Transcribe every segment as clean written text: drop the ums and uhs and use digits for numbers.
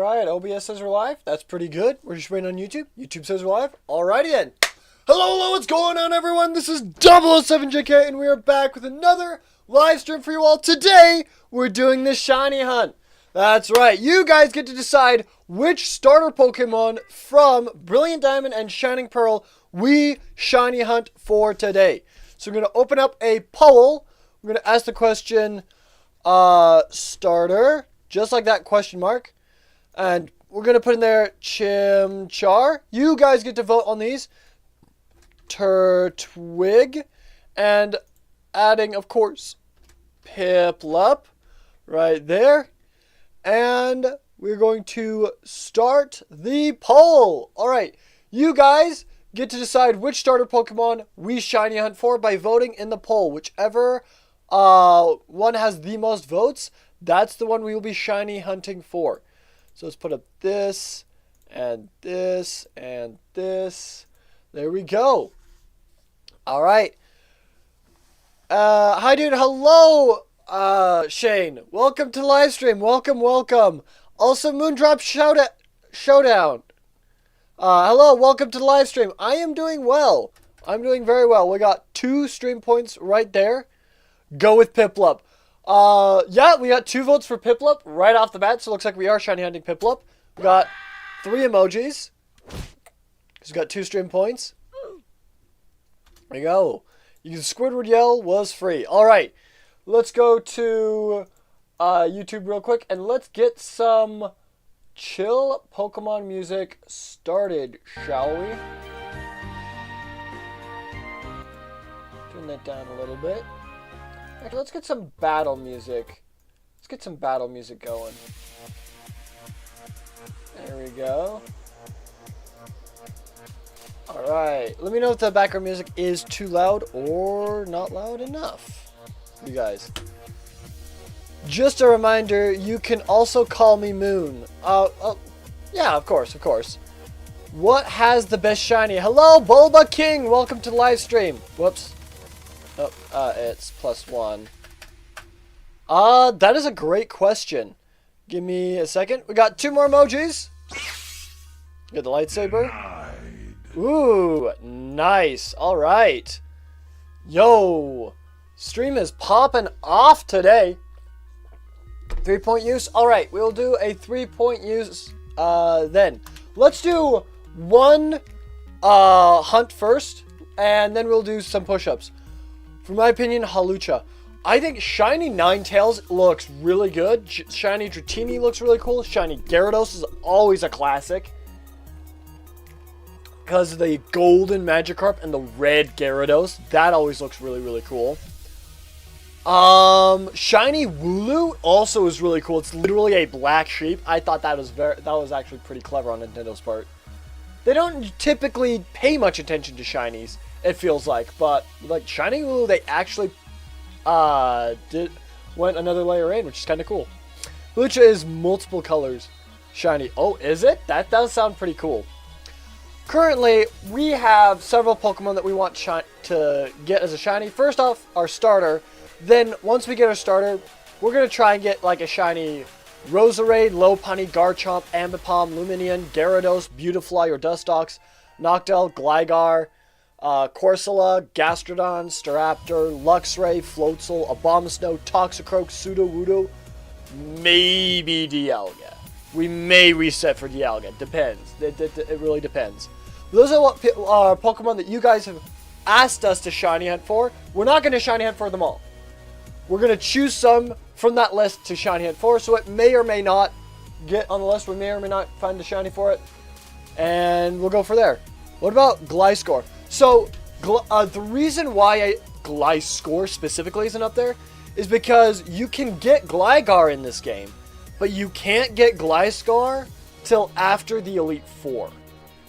Alright, OBS says we're live. That's pretty good. We're just waiting on YouTube. YouTube says we're live. Alrighty then. Hello, what's going on, everyone? This is 007JK, and we are back with another live stream for you all. Today, we're doing the shiny hunt. That's right. You guys get to decide which starter Pokemon from Brilliant Diamond and Shining Pearl we shiny hunt for today. So we're going to open up a poll. We're going to ask the question, starter, just like that question mark. And we're going to put in there Chimchar. You guys get to vote on these. Turtwig. And adding, of course, Piplup right there. And we're going to start the poll. Alright, you guys get to decide which starter Pokemon we shiny hunt for by voting in the poll. Whichever one has the most votes, that's the one we will be shiny hunting for. So let's put up this, and this, and this. There we go. Alright. Hi, dude. Hello, Shane. Welcome to the live stream. Welcome. Also, Moondrop Showdown. Hello, welcome to the live stream. I am doing well. I'm doing very well. We got 2 stream points right there. Go with Piplup. Yeah, we got 2 votes for Piplup right off the bat, so it looks like we are shiny hunting Piplup. We got 3 emojis. He's got 2 stream points. There you go. You can Squidward yell was free. Alright, let's go to YouTube real quick, and let's get some chill Pokemon music started, shall we? Turn that down a little bit. Actually, let's get some battle music. Let's get some battle music going. There we go. Alright, let me know if the background music is too loud or not loud enough. You guys. Just a reminder, you can also call me Moon. Yeah, of course. What has the best shiny? Hello, Bulba King! Welcome to the live stream. Whoops. Oh, it's +1. That is a great question. Give me a second. We got 2 more emojis. Get the lightsaber. Ooh, nice. Alright. Yo. Stream is popping off today. 3-point use. Alright, we'll do a 3-point use then. Let's do 1 hunt first, and then we'll do some push-ups. For my opinion, Halucha. I think Shiny Ninetales looks really good. Shiny Dratini looks really cool. Shiny Gyarados is always a classic, because of the golden Magikarp and the red Gyarados. That always looks really cool. Shiny Wooloo also is really cool. It's literally a black sheep. I thought that was actually pretty clever on Nintendo's part. They don't typically pay much attention to shinies, it feels like, but like Shiny Wooloo, they actually went another layer in, which is kind of cool. Lucha is multiple colors shiny. Oh, is it? That does sound pretty cool. Currently, we have several Pokemon that we want to get as a shiny. First off, our starter. Then, once we get our starter, we're going to try and get like a shiny Roserade, Lopunny, Garchomp, Ambipom, Lumineon, Gyarados, Beautifly or Dustox, Noctowl, Gligar, Corsola, Gastrodon, Staraptor, Luxray, Floatzel, Abomasnow, Toxicroak, Sudowoodo, maybe Dialga. We may reset for Dialga. Depends. It really depends. Those are what Pokemon that you guys have asked us to shiny hunt for. We're not going to shiny hunt for them all. We're going to choose some from that list to shiny hunt for, so it may or may not get on the list. We may or may not find a shiny for it, and we'll go for there. What about Gliscor? So, the reason why Gliscor specifically isn't up there is because you can get Gligar in this game, but you can't get Gliscor till after the Elite Four,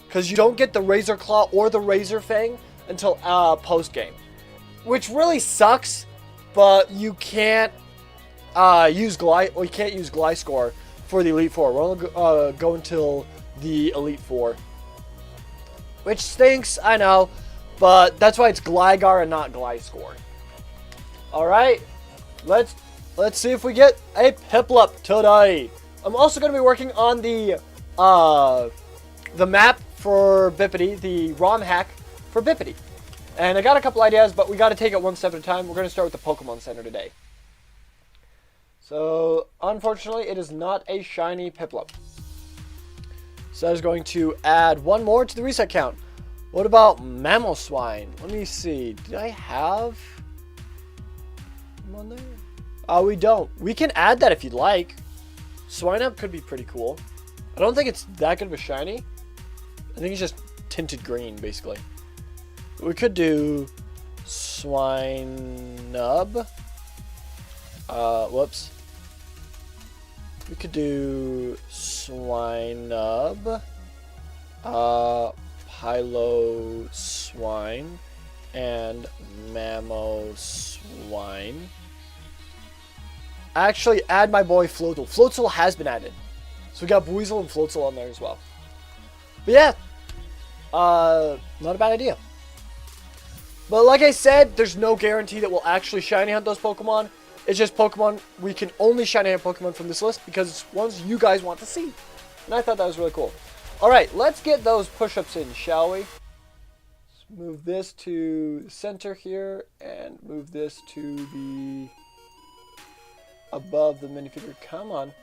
because you don't get the Razor Claw or the Razor Fang until post-game, which really sucks. But you can't use Gliscor for the Elite Four. We're only go until the Elite Four, which stinks, I know, but that's why it's Gligar and not Gliscor. All right, let's see if we get a Piplup today. I'm also going to be working on the map for Bippity, the ROM hack for Bippity. And I got a couple ideas, but we got to take it one step at a time. We're going to start with the Pokemon Center today. So, unfortunately, it is not a shiny Piplup. So I was going to add one more to the reset count. What about Mamoswine? Let me see. Did I have him on there? Oh, we don't. We can add that if you'd like. Swinub could be pretty cool. I don't think it's that good of a shiny. I think it's just tinted green, basically. We could do Swinub. Whoops. We could do Swinub. Piloswine. And Mamoswine. Actually, add my boy Floatzel. Floatzel has been added. So we got Buizel and Floatzel on there as well. But yeah. Not a bad idea. But like I said, there's no guarantee that we'll actually shiny hunt those Pokemon. It's just Pokemon. We can only shiny hunt Pokemon from this list because it's ones you guys want to see. And I thought that was really cool. Alright, let's get those push-ups in, shall we? Let's move this to the center here. And move this to the... above the minifigure. Come on.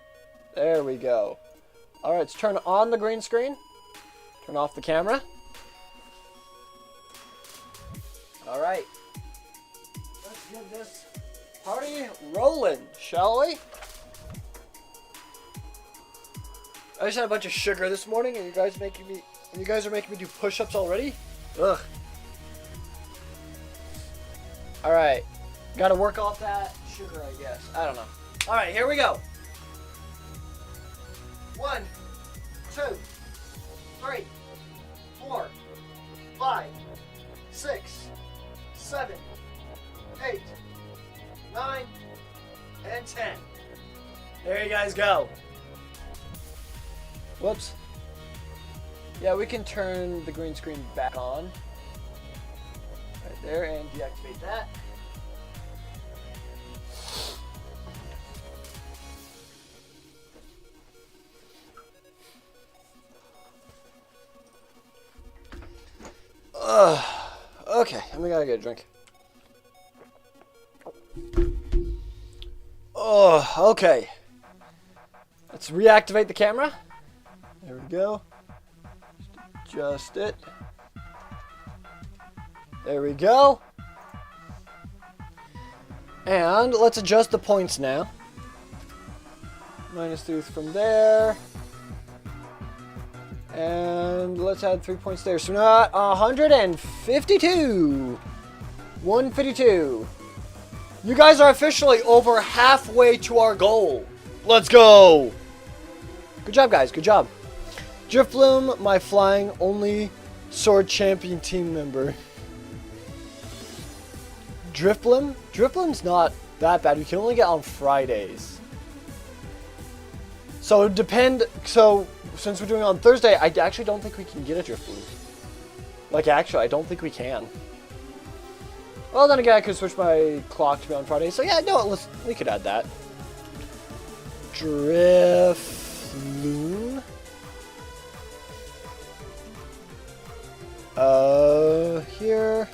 There we go. Alright, let's turn on the green screen. Turn off the camera. Alright. Let's get this party rolling, shall we? I just had a bunch of sugar this morning and you guys are making me do push-ups already? Ugh. Alright. Gotta work off that sugar, I guess. I don't know. Alright, here we go. 1, 2, 3, 4, 5, 6, 7, 8, 9, and 10. There you guys go. Whoops. Yeah, we can turn the green screen back on. Right there, and deactivate that. Okay, and we gotta get a drink. Oh, okay. Let's reactivate the camera. There we go. Just adjust it. There we go. And let's adjust the points now. -3 from there. And let's add 3 points there. So now 152. 152. You guys are officially over halfway to our goal. Let's go. Good job, guys. Good job. Drifloom, my flying only sword champion team member. Drifloom? Drifloom's not that bad. You can only get on Fridays. So since we're doing it on Thursday, I actually don't think we can get a Drifloom. Like, actually, I don't think we can. Well, then again, I could switch my clock to be on Friday. So yeah, no, we could add that. Drifloon. Here.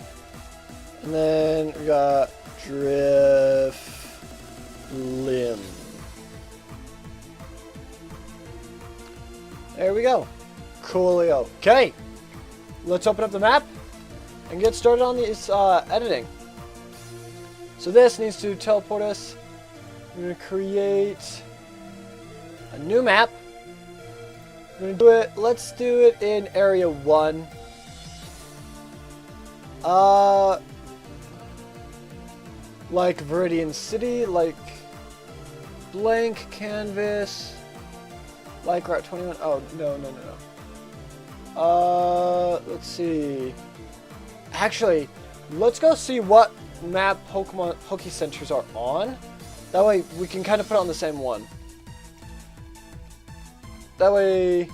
And then we got Driflim. There we go. Coolio. Okay. Let's open up the map and get started on this editing. So this needs to teleport us. I'm going to create a new map. I'm going to do it. Let's do it in area 1. Like Viridian City, like blank canvas, like Route 21. Oh, no. Let's see. Actually, let's go see what map Pokemon Poke Centers are on. That way we can kind of put it on the same one. That way,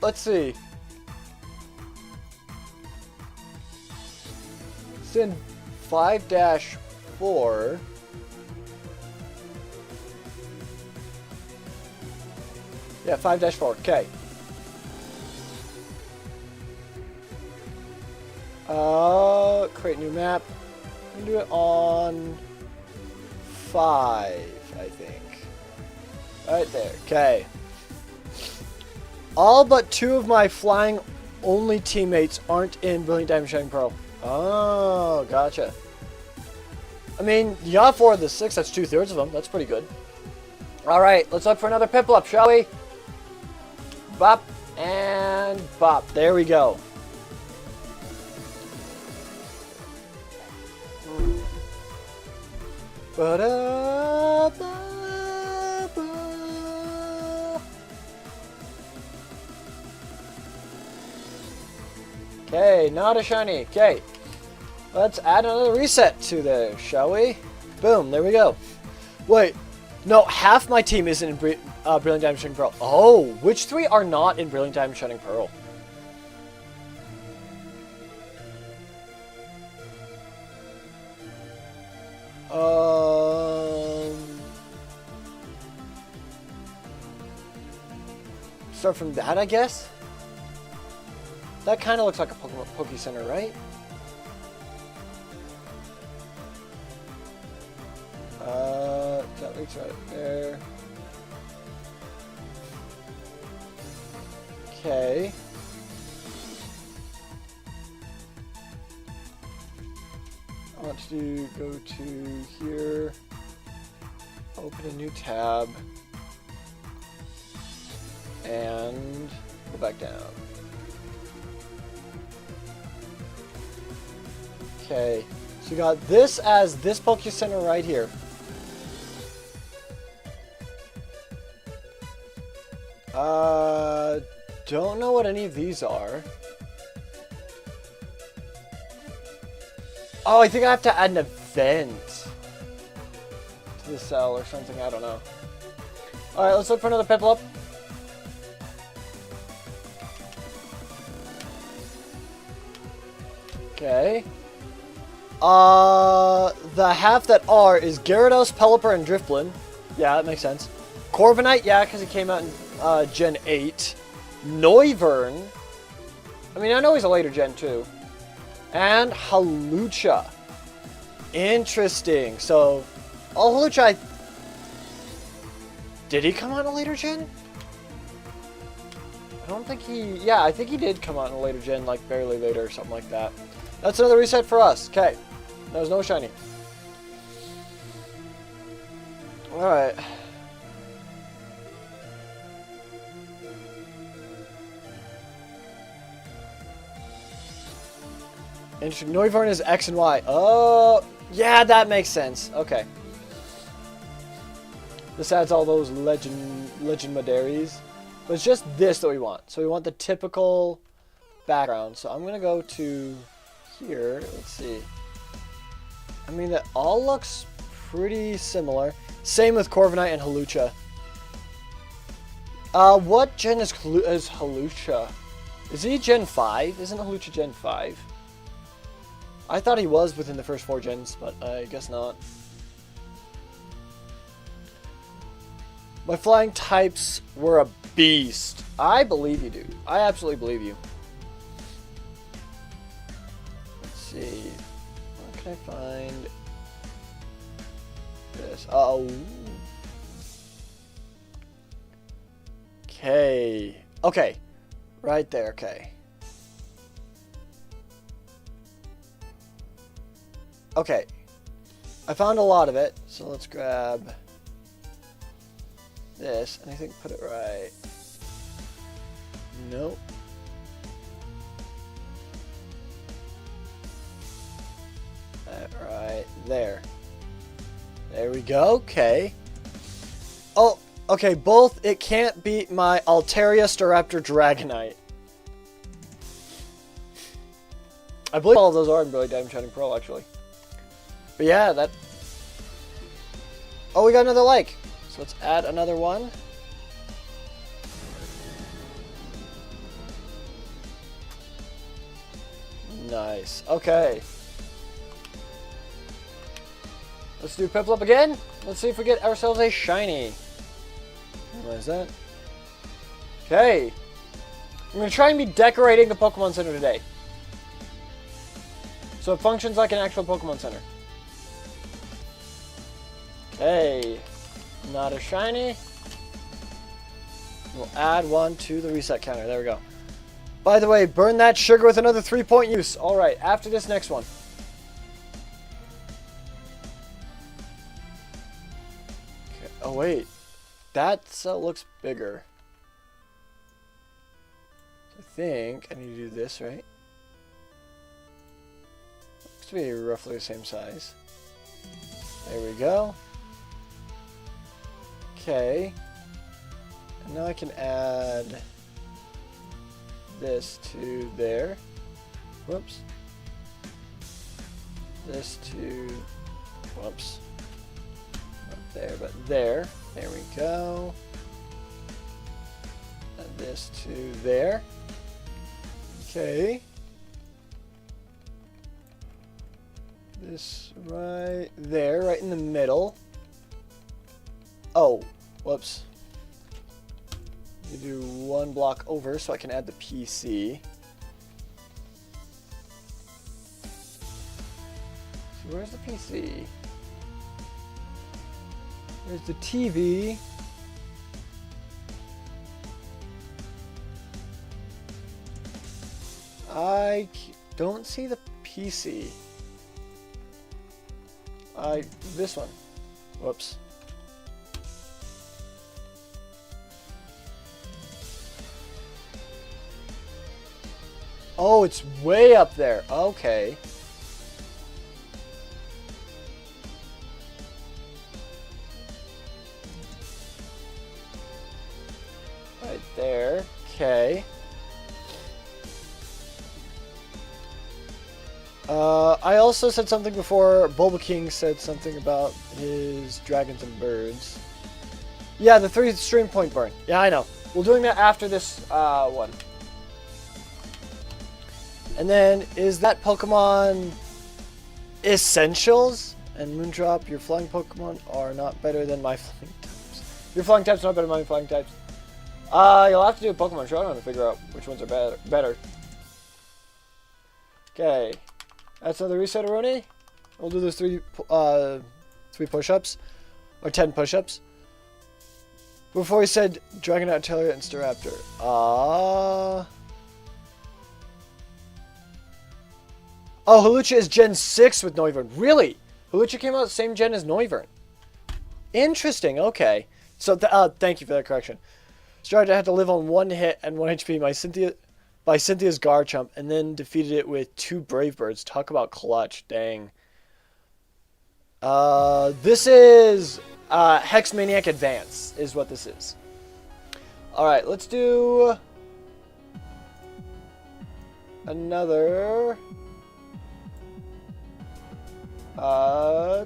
let's see. It's in 5-4. Yeah, 5-4. Okay. Create new map. I'm gonna do it on 5, I think. Right there. Okay. All but 2 of my flying only teammates aren't in Brilliant Diamond Shining Pearl. Oh, gotcha. I mean, you got 4 of the 6. That's 2/3 of them. That's pretty good. All right, let's look for another Piplup, shall we? Bop and bop. There we go. Okay, not a shiny. Okay, let's add another reset to there, shall we? Boom, there we go. Wait, no, half my team isn't in Brilliant Diamond Shining Pearl. Oh, which 3 are not in Brilliant Diamond Shining Pearl? Start from that, I guess? That kind of looks like a Poke Center, right? That looks right there. Okay. I want to go to here, open a new tab, and go back down. Okay, so we got this as this Poke Center right here. Don't know what any of these are. Oh, I think I have to add an event to the cell or something. I don't know. Alright, let's look for another Piplup. Okay. The half that are is Gyarados, Pelipper, and Drifblim. Yeah, that makes sense. Corviknight, yeah, because it came out in Gen 8. Noivern. I mean, I know he's a later gen too. And Hawlucha. Interesting. So, Hawlucha, did he come out in a later gen? I don't think he... Yeah, I think he did come out in a later gen, like barely later or something like that. That's another reset for us. Okay. There's no shiny. Alright. Interesting. Noivern is X and Y. Oh, yeah, that makes sense. Okay. This adds all those legendaries. But it's just this that we want. So we want the typical background. So I'm going to go to here. Let's see. I mean, that all looks pretty similar. Same with Corviknight and Hawlucha. What gen is Hawlucha? Is he Gen 5? Isn't Hawlucha Gen 5? I thought he was within the first 4 gens, but I guess not. My flying types were a beast. I believe you, dude. I absolutely believe you. Let's see. Where can I find this? Oh. Okay. Okay. Right there, okay. Okay, I found a lot of it, so let's grab this, and I think put it right. Nope. That right there. There we go, okay. Oh, okay, both, it can't beat my Altaria, Staraptor, Dragonite. I believe all of those are in Brilliant Diamond Shining Pearl, actually. But yeah, that... Oh, we got another like. So let's add another one. Nice. Okay. Let's do Piplup again. Let's see if we get ourselves a shiny. What is that? Okay. I'm going to try and be decorating the Pokemon Center today. So it functions like an actual Pokemon Center. Okay. Not a shiny. We'll add one to the reset counter. There we go. By the way, burn that sugar with another 3-point use. Alright, after this next one. Okay. Oh, wait. That cell looks bigger. I think I need to do this, right? Looks to be roughly the same size. There we go. Okay. And now I can add this to there. Whoops. This to, whoops. Not there, but there. There we go. And this to there. Okay. This right there, right in the middle. Oh, whoops. You do one block over so I can add the PC. So where's the PC? There's the TV. I don't see the PC. This one. Whoops. Oh, it's way up there. Okay. Right there. Okay. I also said something before. Bulba King said something about his dragons and birds. Yeah, the 3 stream point burn. Yeah, I know. We're doing that after this one. And then, is that Pokemon Essentials? And Moondrop, your flying Pokemon are not better than my flying types. Your flying types are not better than my flying types. You'll have to do a Pokemon showdown to figure out which ones are better. Okay. That's another reset, Aroni. We'll do those 3 push-ups. Or 10 push-ups. Before we said Dragonite, Telia, and Staraptor. Oh, Hawlucha is Gen 6 with Noivern. Really? Hawlucha came out the same gen as Noivern. Interesting, okay. So, thank you for that correction. Staraptor had to live on 1 hit and 1 HP by Cynthia's Garchomp, and then defeated it with 2 Brave Birds. Talk about clutch, dang. This is Hex Maniac Advance, is what this is. Alright, let's do another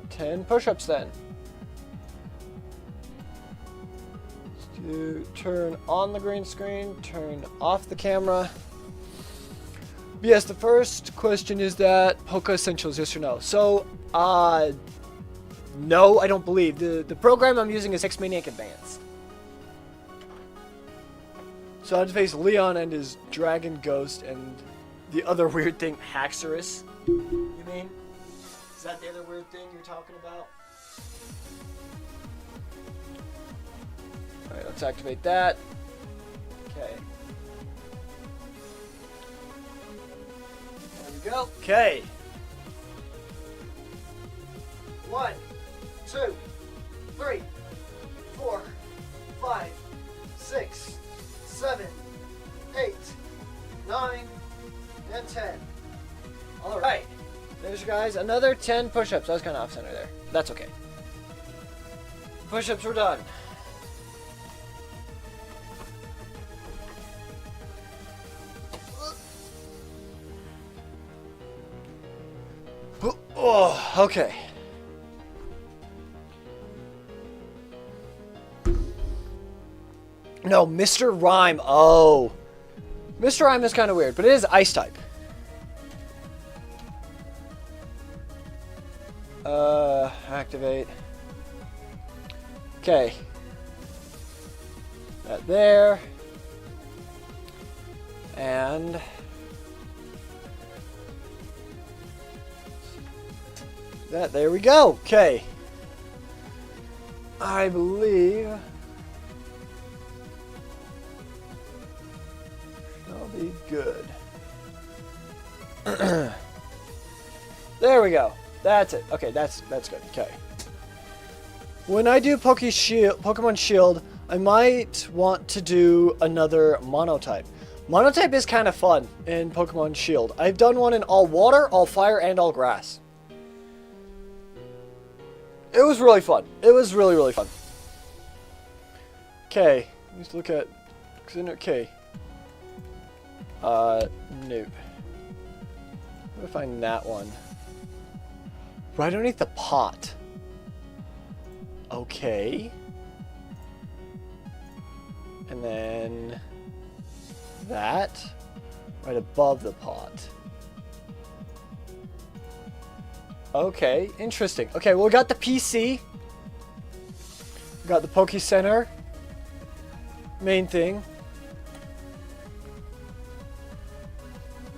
10 push-ups then. Let's do turn on the green screen, turn off the camera. Yes, the first question is that Poké Essentials, yes or no? So, no, I don't believe. The program I'm using is Hex Maniac Advanced. So I have to face Leon and his Dragon Ghost and the other weird thing, Haxorus. You mean? Is that the other weird thing you're talking about? Alright, let's activate that. Okay. There we go. Okay. 1, 2, 3, 4, 5, 6, 7, 8, 9, and 10. Alright. There's you guys. Another 10 push-ups. I was kind of off-center there. That's okay. Push-ups were done. Oh, okay. No, Mr. Rhyme. Oh. Mr. Rhyme is kind of weird, but it is Ice type. Activate. Okay. That there. And there we go. Okay. I believe that'll be good. There we go. That's it. Okay, that's good. Okay. When I do Pokemon Shield, I might want to do another monotype. Monotype is kind of fun in Pokemon Shield. I've done one in all water, all fire, and all grass. It was really fun. It was really, really fun. Okay. Let's look at... Okay. Nope. Let me find that one. Right underneath the pot. Okay. And then... that. Right above the pot. Okay, interesting. Okay, well, we got the PC. We got the Poke Center. Main thing.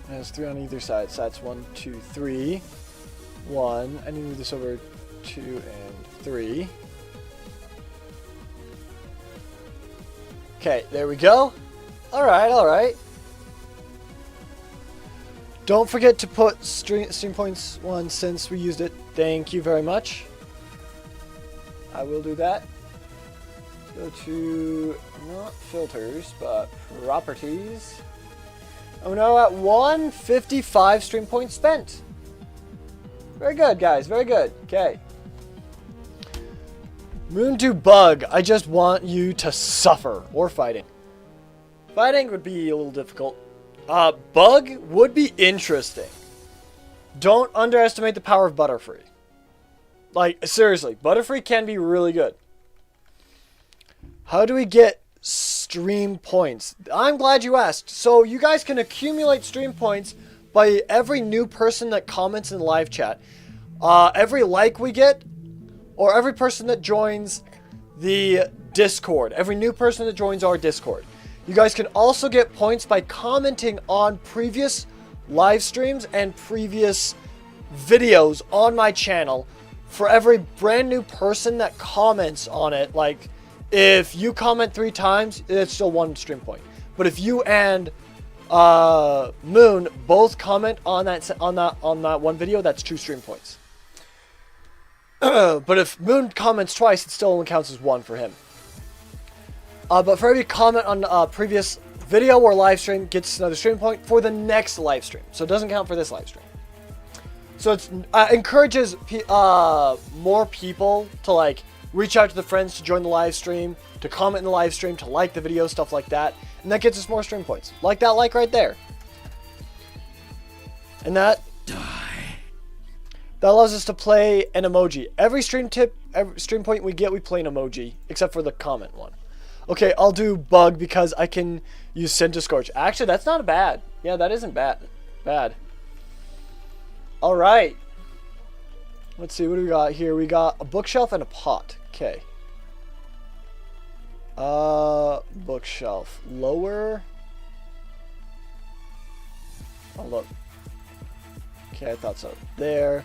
There's 3 on either side, so that's 1, 2, 3. 1. I need to move this over 2 and 3. Okay, there we go. Alright, alright. Don't forget to put stream points 1 since we used it. Thank you very much. I will do that. Go to, not filters, but properties. Oh no, at 155 stream points spent. Very good, guys. Very good. Okay. Moondew Bug. I just want you to suffer. Or fighting. Fighting would be a little difficult. Bug would be interesting. Don't underestimate the power of Butterfree. Like, seriously, Butterfree can be really good. How do we get stream points? I'm glad you asked. So you guys can accumulate stream points by every new person that comments in live chat. Every like we get, or every person that joins the Discord. Every new person that joins our Discord. You guys can also get points by commenting on previous live streams and previous videos on my channel. For every brand new person that comments on it, like if you comment 3 times, it's still 1 stream point. But if you and Moon both comment on that one video, that's 2 stream points. But if Moon comments twice, it still only counts as 1 for him. But for every comment on a previous video or live stream, gets another stream point for the next live stream. So it doesn't count for this live stream. So it encourages more people to like reach out to the friends to join the live stream, to comment in the live stream, to like the video, stuff like that. And that gets us more stream points. Like that like right there. And that allows us to play an emoji. Every stream point we get, we play an emoji, except for the comment one. Okay, I'll do Bug because I can use Scorch. Actually, that's not bad. Yeah, that isn't bad. Alright. Let's see, what do we got here? We got a bookshelf and a pot. Okay. Bookshelf. Lower. Oh, look. Okay, I thought so. There.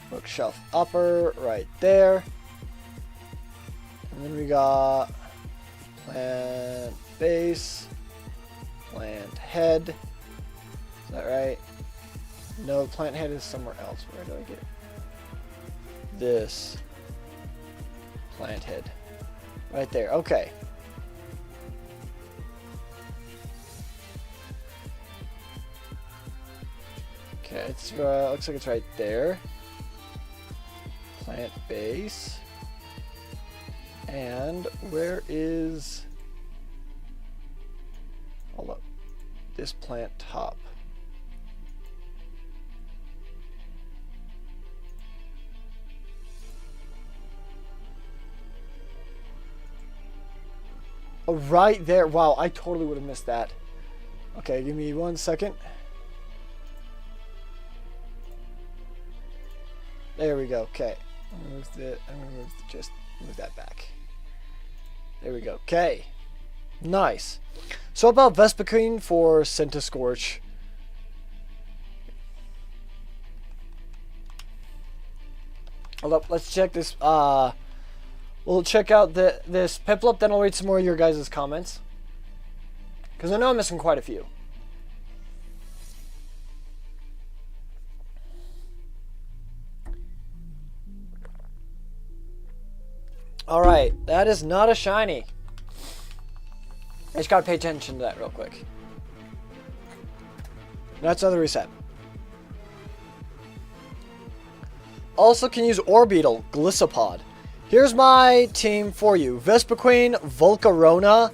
Bookshelf upper, right there. And then we got plant base, plant head. Is that right? No, plant head is somewhere else. Where do I get it? This plant head. Right there. Okay. Okay, it's looks like it's right there. Plant base. And where is... hold up. This plant top. Oh, right there. Wow, I totally would have missed that. Okay, give me 1 second. There we go. Okay. I'm gonna move that back. There we go. Okay. Nice. So about Vespiquen for Centiskorch. Hold up, let's check this. We'll check out this Piplup, then I'll read some more of your guys' comments. Because I know I'm missing quite a few. Alright, that is not a shiny. I just gotta pay attention to that real quick. That's another reset. Also can use Orbeetle, Gliscopod. Here's my team for you. Vespiquen, Volcarona,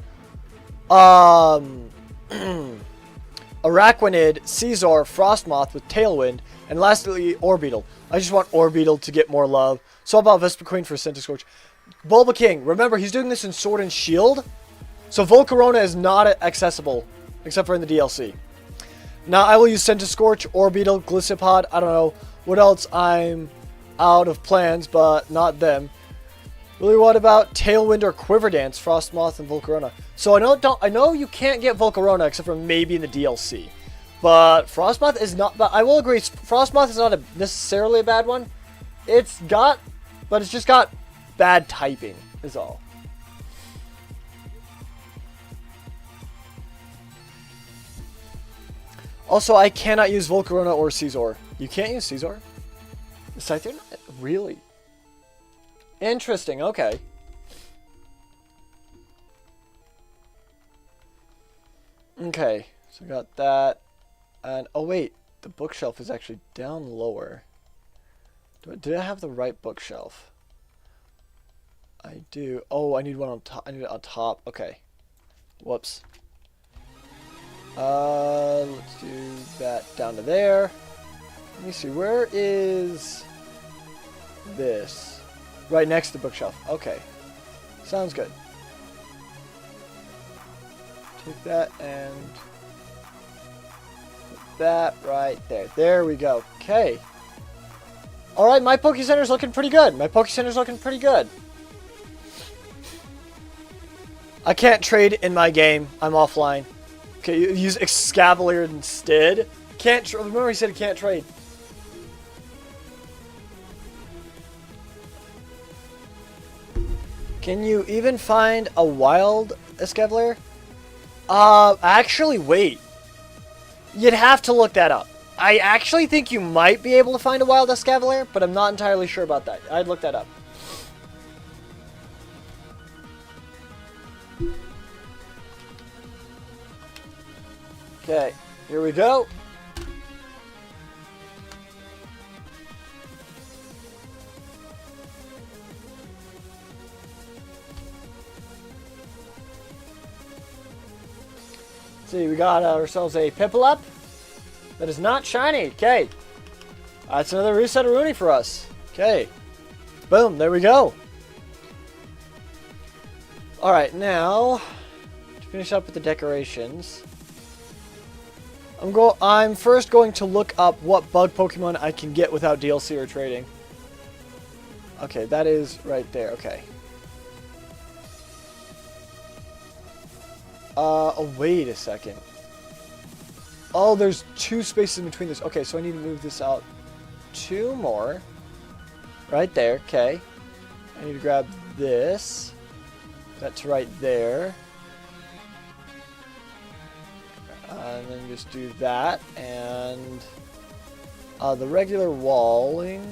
Araquanid, Caesar, Frostmoth with Tailwind, and lastly Orbeetle. I just want Orbeetle to get more love. So how about Vespiquen for Centiskorch? Bulbaking, remember he's doing this in Sword and Shield, so Volcarona is not accessible except for in the DLC. Now I will use Centiskorch, Orbeetle, Gliscopod. I don't know what else I'm out of plans, but not them. Really, what about Tailwind or Quiver Dance, Frostmoth, and Volcarona? So I know you can't get Volcarona except for maybe in the DLC, but Frostmoth is not. But I will agree, Frostmoth is not necessarily a bad one. It's just got bad typing is all. Also, I cannot use Volcarona or Caesar. You can't use Caesar? Is Scyther not? Really? Interesting, okay. Okay, so we got that. And, oh wait, the bookshelf is actually down lower. Did I have the right bookshelf? I do. Oh, I need one on top. I need it on top. Okay. Whoops. Let's do that down to there. Let me see. Where is this? Right next to the bookshelf. Okay. Sounds good. Take that and put that right there. There we go. Okay. Alright, my Poke Center's looking pretty good. I can't trade in my game. I'm offline. Okay, use Excavalier instead. Remember he said he can't trade. Can you even find a wild Excavalier? Actually, wait. You'd have to look that up. I actually think you might be able to find a wild Excavalier, but I'm not entirely sure about that. I'd look that up. Okay, here we go. See, we got ourselves a Piplup that is not shiny. Okay, that's another reset of Rooney for us. Okay, boom, there we go. All right, now to finish up with the decorations, I'm first going to look up what bug Pokemon I can get without DLC or trading. Okay, that is right there. Okay. Oh, wait a second. Oh, there's 2 spaces in between this. Okay, so I need to move this out 2 more. Right there, okay. I need to grab this. That's right there. And then just do that. And the regular walling.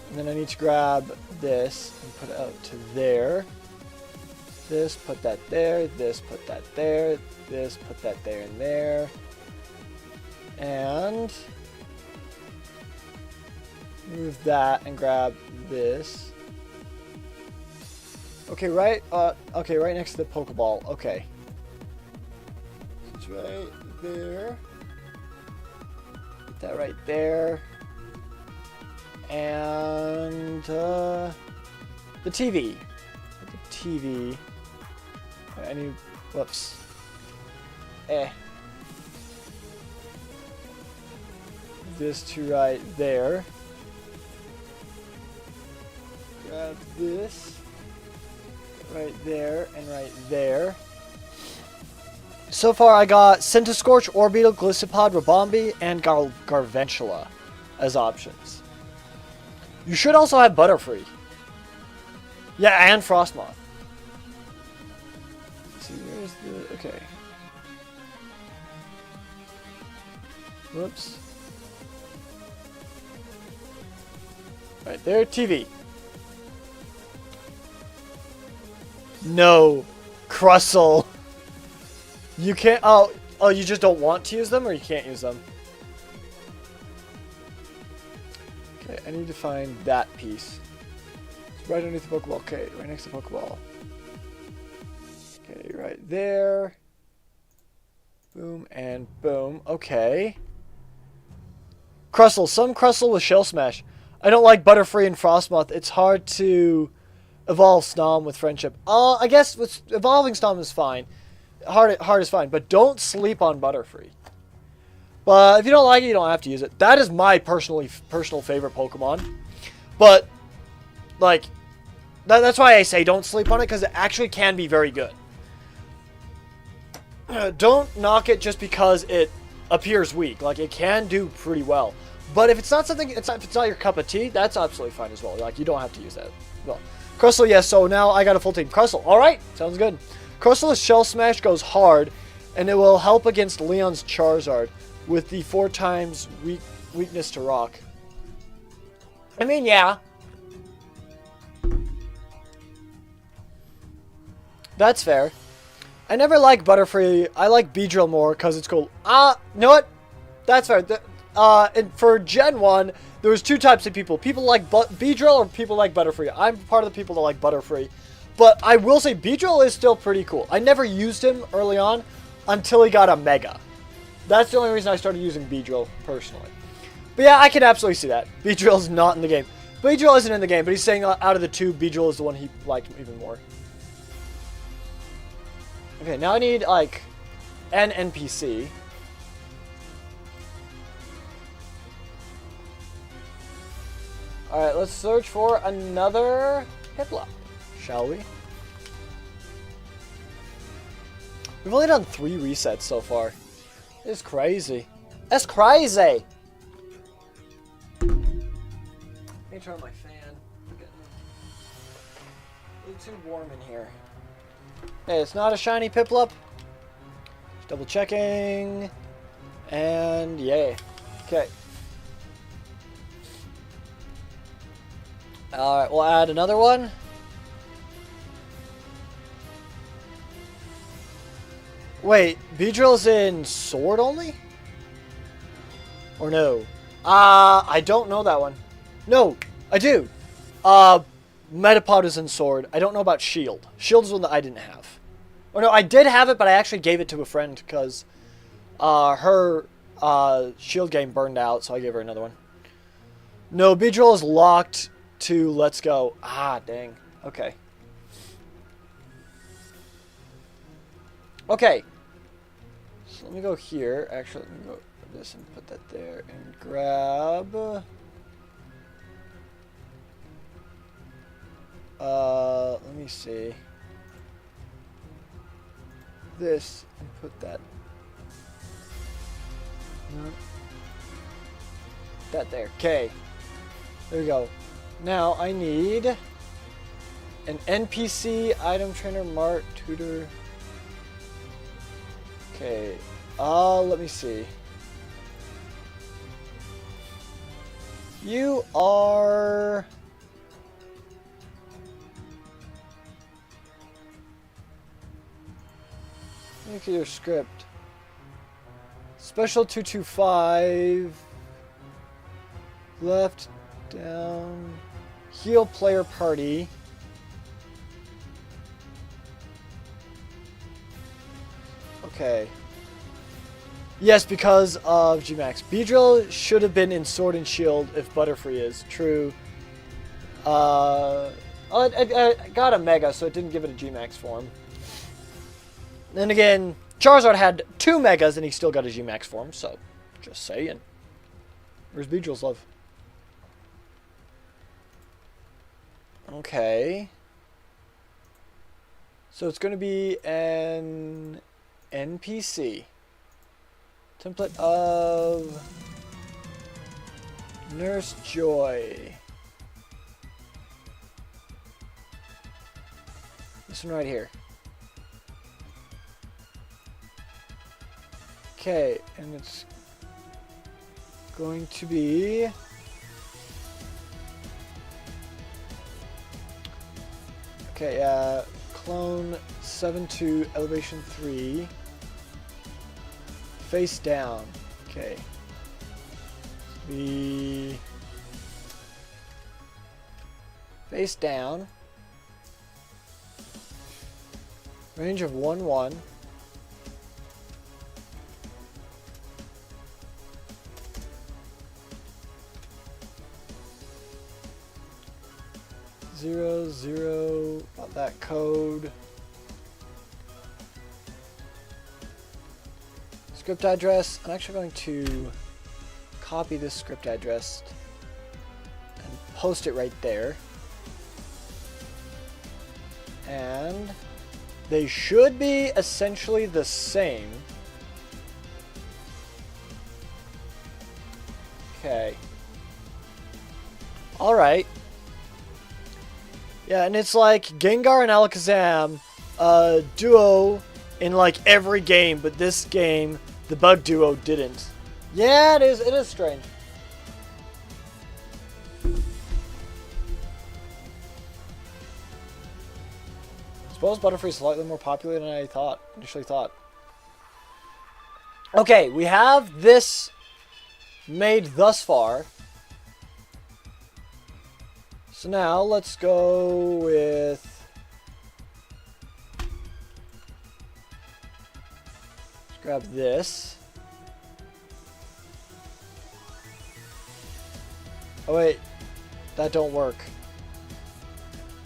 And then I need to grab this and put it out to there. This, put that there, this, put that there, this, put that there and there. And move that and grab this. Okay, right next to the Pokeball. Okay. It's right there. Put that right there. And the TV. The TV. I need, whoops. This to right there. Grab this. Right there and right there. So far, I got Centiscorch, Orbeetle, Gliscopod, Rabombi, and Garventula as options. You should also have Butterfree. Yeah, and Frostmoth. Let's see, where's the... Okay. Whoops. Right there, TV. No. Crustle. You can't... Oh, you just don't want to use them, or you can't use them? Okay, I need to find that piece. It's right underneath the Pokeball. Okay, right next to the Pokeball. Okay, right there. Boom and boom. Okay. Crustle. Some Crustle with Shell Smash. I don't like Butterfree and Frostmoth. It's hard to evolve Snom with Friendship. I guess with evolving Snom is fine. Hard is fine, but don't sleep on Butterfree. But if you don't like it, you don't have to use it. That is my personal favorite Pokemon. But, like, that's why I say don't sleep on it, because it actually can be very good. Don't knock it just because it appears weak. Like, it can do pretty well. But if it's not something, if it's not your cup of tea, that's absolutely fine as well. Like, you don't have to use that. Well, Crustle, yes. So now I got a full team. Crustle, all right, sounds good. Crustle's Shell Smash goes hard, and it will help against Leon's Charizard with the 4 times weakness to rock. I mean, yeah. That's fair. I never like Butterfree. I like Beedrill more because it's cool. You know what? That's fair. And for Gen 1, there was 2 types of people. People like Beedrill or people like Butterfree. I'm part of the people that like Butterfree. But I will say Beedrill is still pretty cool. I never used him early on until he got a Mega. That's the only reason I started using Beedrill personally. But yeah, I can absolutely see that. Beedrill's not in the game. Beedrill isn't in the game, but he's saying out of the 2, Beedrill is the one he liked even more. Okay, now I need, like, an NPC. Alright, let's search for another Piplup, shall we? We've only done 3 resets so far. It's crazy. That's crazy! Let me turn on my fan. I'm getting a little too warm in here. Hey, it's not a shiny Piplup. Just double checking. And yay. Okay. Alright, we'll add another one. Wait, Beedrill's in Sword only? Or no? I don't know that one. No, I do. Metapod is in Sword. I don't know about Shield. Shield is one that I didn't have. Or no, I did have it, but I actually gave it to a friend because her Shield game burned out, so I gave her another one. No, Beedrill is locked to Let's Go. Ah, dang. Okay. Okay. So let me go here. Actually, let me go this and put that there and grab. Let me see. This and put that. That there. Okay. There we go. Now I need an NPC, item trainer, mart, tutor. Okay. Let me see. You are... Look at your script. Special 225. Left, down. Heal player party. Okay. Yes, because of Gmax. Beedrill should have been in Sword and Shield if Butterfree is. True. It got a Mega, so it didn't give it a Gmax form. Then again, Charizard had 2 Megas and he still got a Gmax form, so just saying. Where's Beedrill's love? Okay. So it's going to be an NPC. Template of Nurse Joy. This one right here. Okay, and it's going to be clone 7-2 elevation 3 face down. Okay, the face down, range of 1-1. Zero, zero, about that code. Script address. I'm actually going to copy this script address and post it right there. And they should be essentially the same. Okay. Alright. Yeah, and it's like Gengar and Alakazam duo in like every game, but this game, the bug duo didn't. Yeah, it is strange. I suppose Butterfree's slightly more popular than I initially thought. Okay, we have this made thus far. So now let's go with, let's grab this. Oh wait, that don't work.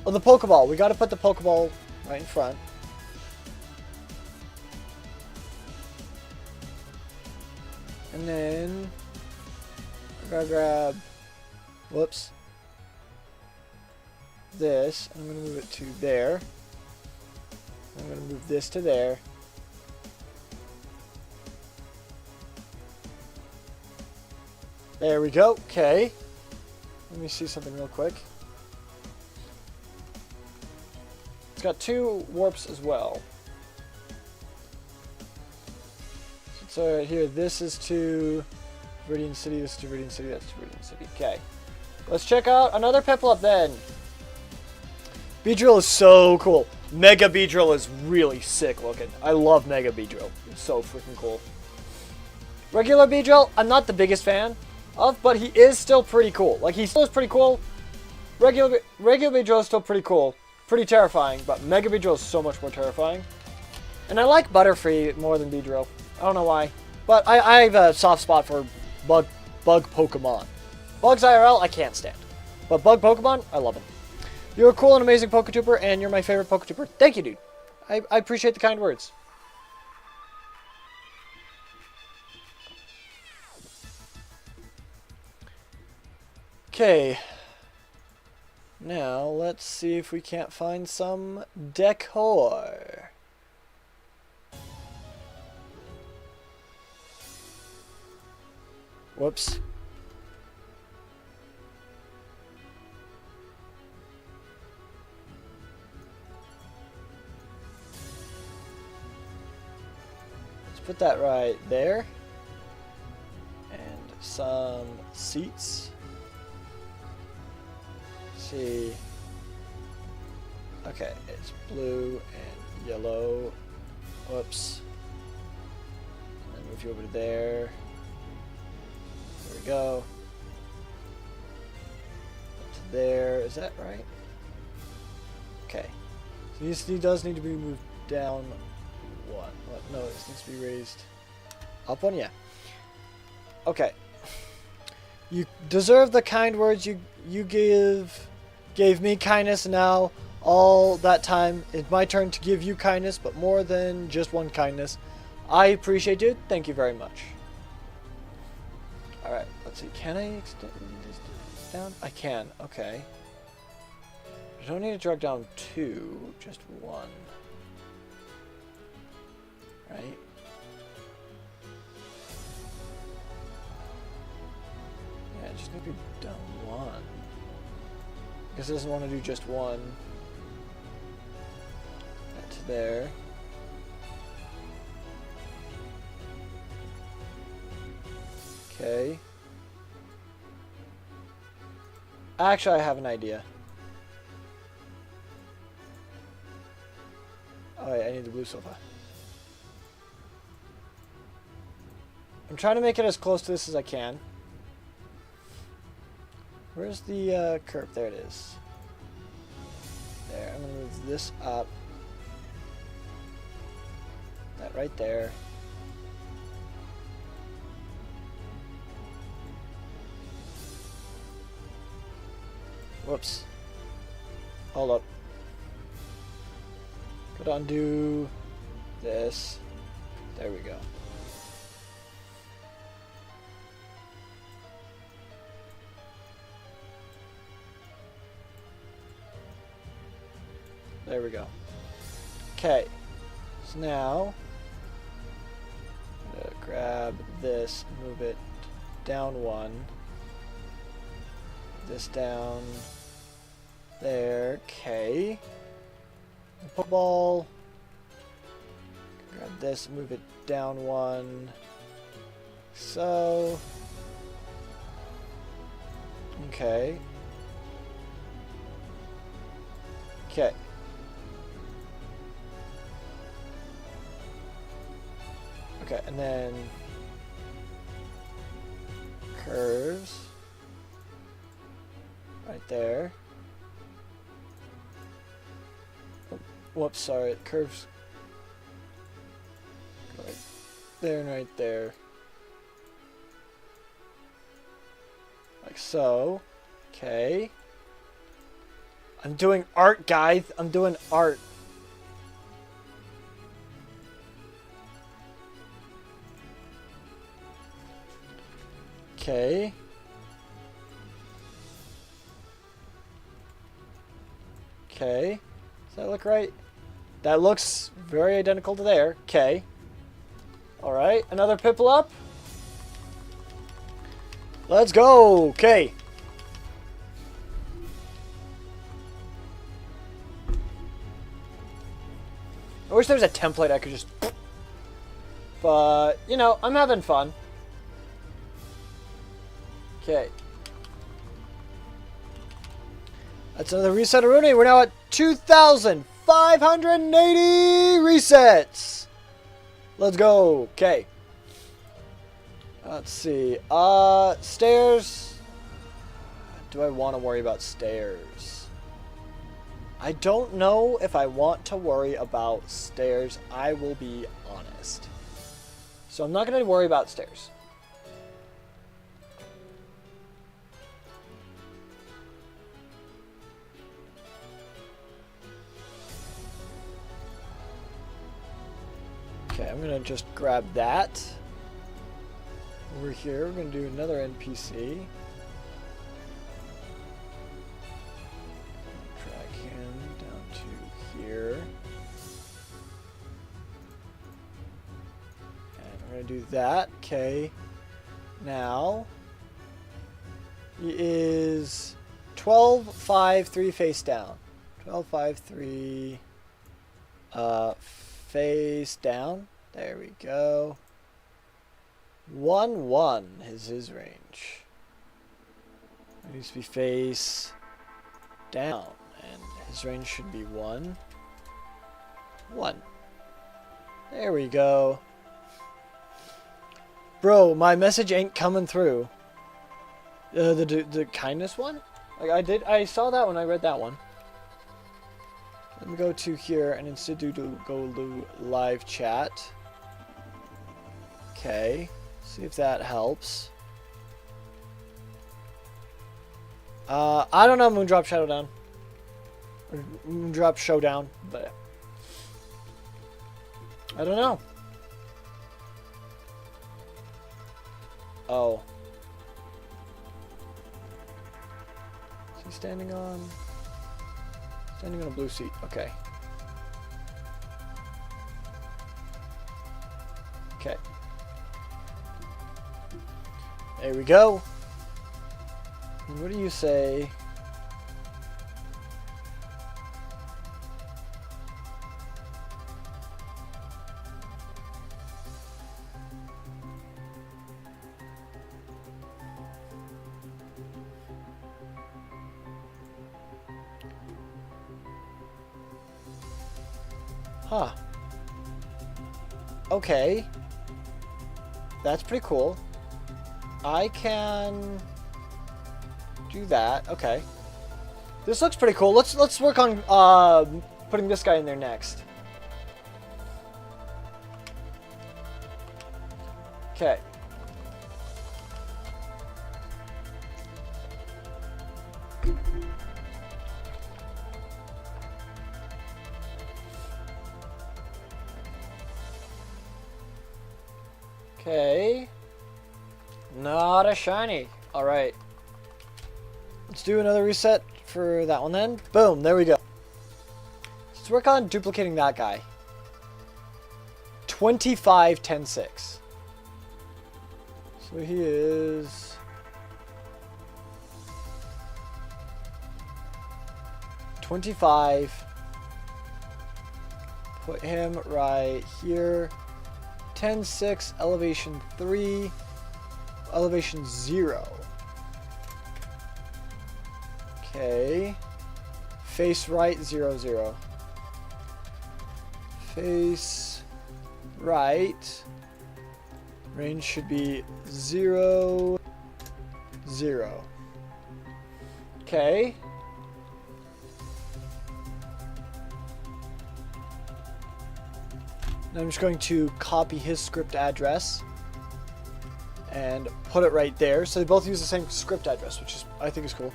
Oh, the Pokeball. We gotta put the Pokeball right in front. And then I gotta grab, whoops, this. I'm going to move it to there. I'm going to move this to there. There we go. Okay. Let me see something real quick. It's got 2 warps as well. So right here, this is to Viridian City, this is to Viridian City, that's to Viridian City. Okay. Let's check out another Piplup then. Beedrill is so cool. Mega Beedrill is really sick looking. I love Mega Beedrill. It's so freaking cool. Regular Beedrill, I'm not the biggest fan of, but he is still pretty cool. Like, he still is pretty cool. Regular Beedrill is still pretty cool. Pretty terrifying, but Mega Beedrill is so much more terrifying. And I like Butterfree more than Beedrill. I don't know why. But I have a soft spot for bug Pokemon. Bugs IRL, I can't stand. But bug Pokemon, I love them. You're a cool and amazing Poketuber, and you're my favorite Poketuber. Thank you, dude. I appreciate the kind words. Okay. Now, let's see if we can't find some decor. Whoops. Put that right there. And some seats. Let's see. Okay, it's blue and yellow. Whoops. And then move you over to there. There we go. Up to there. Is that right? Okay. So this does need to be moved down. What? No, this needs to be raised up one. Yeah. Okay. You deserve the kind words you gave me kindness. Now all that time it's my turn to give you kindness, but more than just one kindness. I appreciate it. Thank you very much. All right. Let's see. Can I extend this down? I can. Okay. I don't need to drag down 2, just 1. right? Yeah, just need to be down one. Because it doesn't want to do just one. That to there. Okay. Actually, I have an idea. Oh, wait, I need the blue sofa. I'm trying to make it as close to this as I can. Where's the curve? There it is. There. I'm going to move this up. That right there. Whoops. Hold up. Could undo this. There we go. There we go. Okay. So now, I'm gonna grab this, move it down one. This down there. Okay. Pokeball. Grab this, move it down one. So. Okay. Okay. Okay, and then curves right there. Oh, whoops, sorry, curves go right there and right there. Like so. Okay. I'm doing art, guys. I'm doing art. Okay. Okay. Does that look right? That looks very identical to there. Okay. Alright, another Piplup up. Let's go. Okay. I wish there was a template I could just... But, you know, I'm having fun. Okay. That's another reset of Rooney. We're now at 2,580 resets. Let's go. Okay. Let's see. Stairs. Do I want to worry about stairs? I don't know if I want to worry about stairs. I will be honest. So I'm not going to worry about stairs. Okay, I'm gonna just grab that. Over here, we're gonna do another NPC. Drag him down to here. And we're gonna do that. Okay. Now, he is 12, 5, 3 face down. 12, 5, 3 face down. There we go. 1, 1 is his range. It needs to be face down, and his range should be 1, 1. There we go. Bro, my message ain't coming through. The kindness one? Like I saw that when I read that one. Let me go to here and instead go to live chat. Okay, see if that helps. I don't know, Moondrop Showdown. Or Moondrop Showdown, but I don't know. Oh. Is he standing on a blue seat? Okay. Okay. There we go. And what do you say? Huh. Okay. That's pretty cool. I can do that. Okay. This looks pretty cool. Let's work on putting this guy in there next. Okay. Okay. Not a shiny. Alright. Let's do another reset for that one then. Boom, there we go. Let's work on duplicating that guy. 25, 10, 6. So he is... $25. Put him right here. 10, 6, elevation 3, elevation 0. Okay. Face right, 0, 0. Face right. Range should be 0, 0. Okay. I'm just going to copy his script address and put it right there. So they both use the same script address, which is, I think is cool.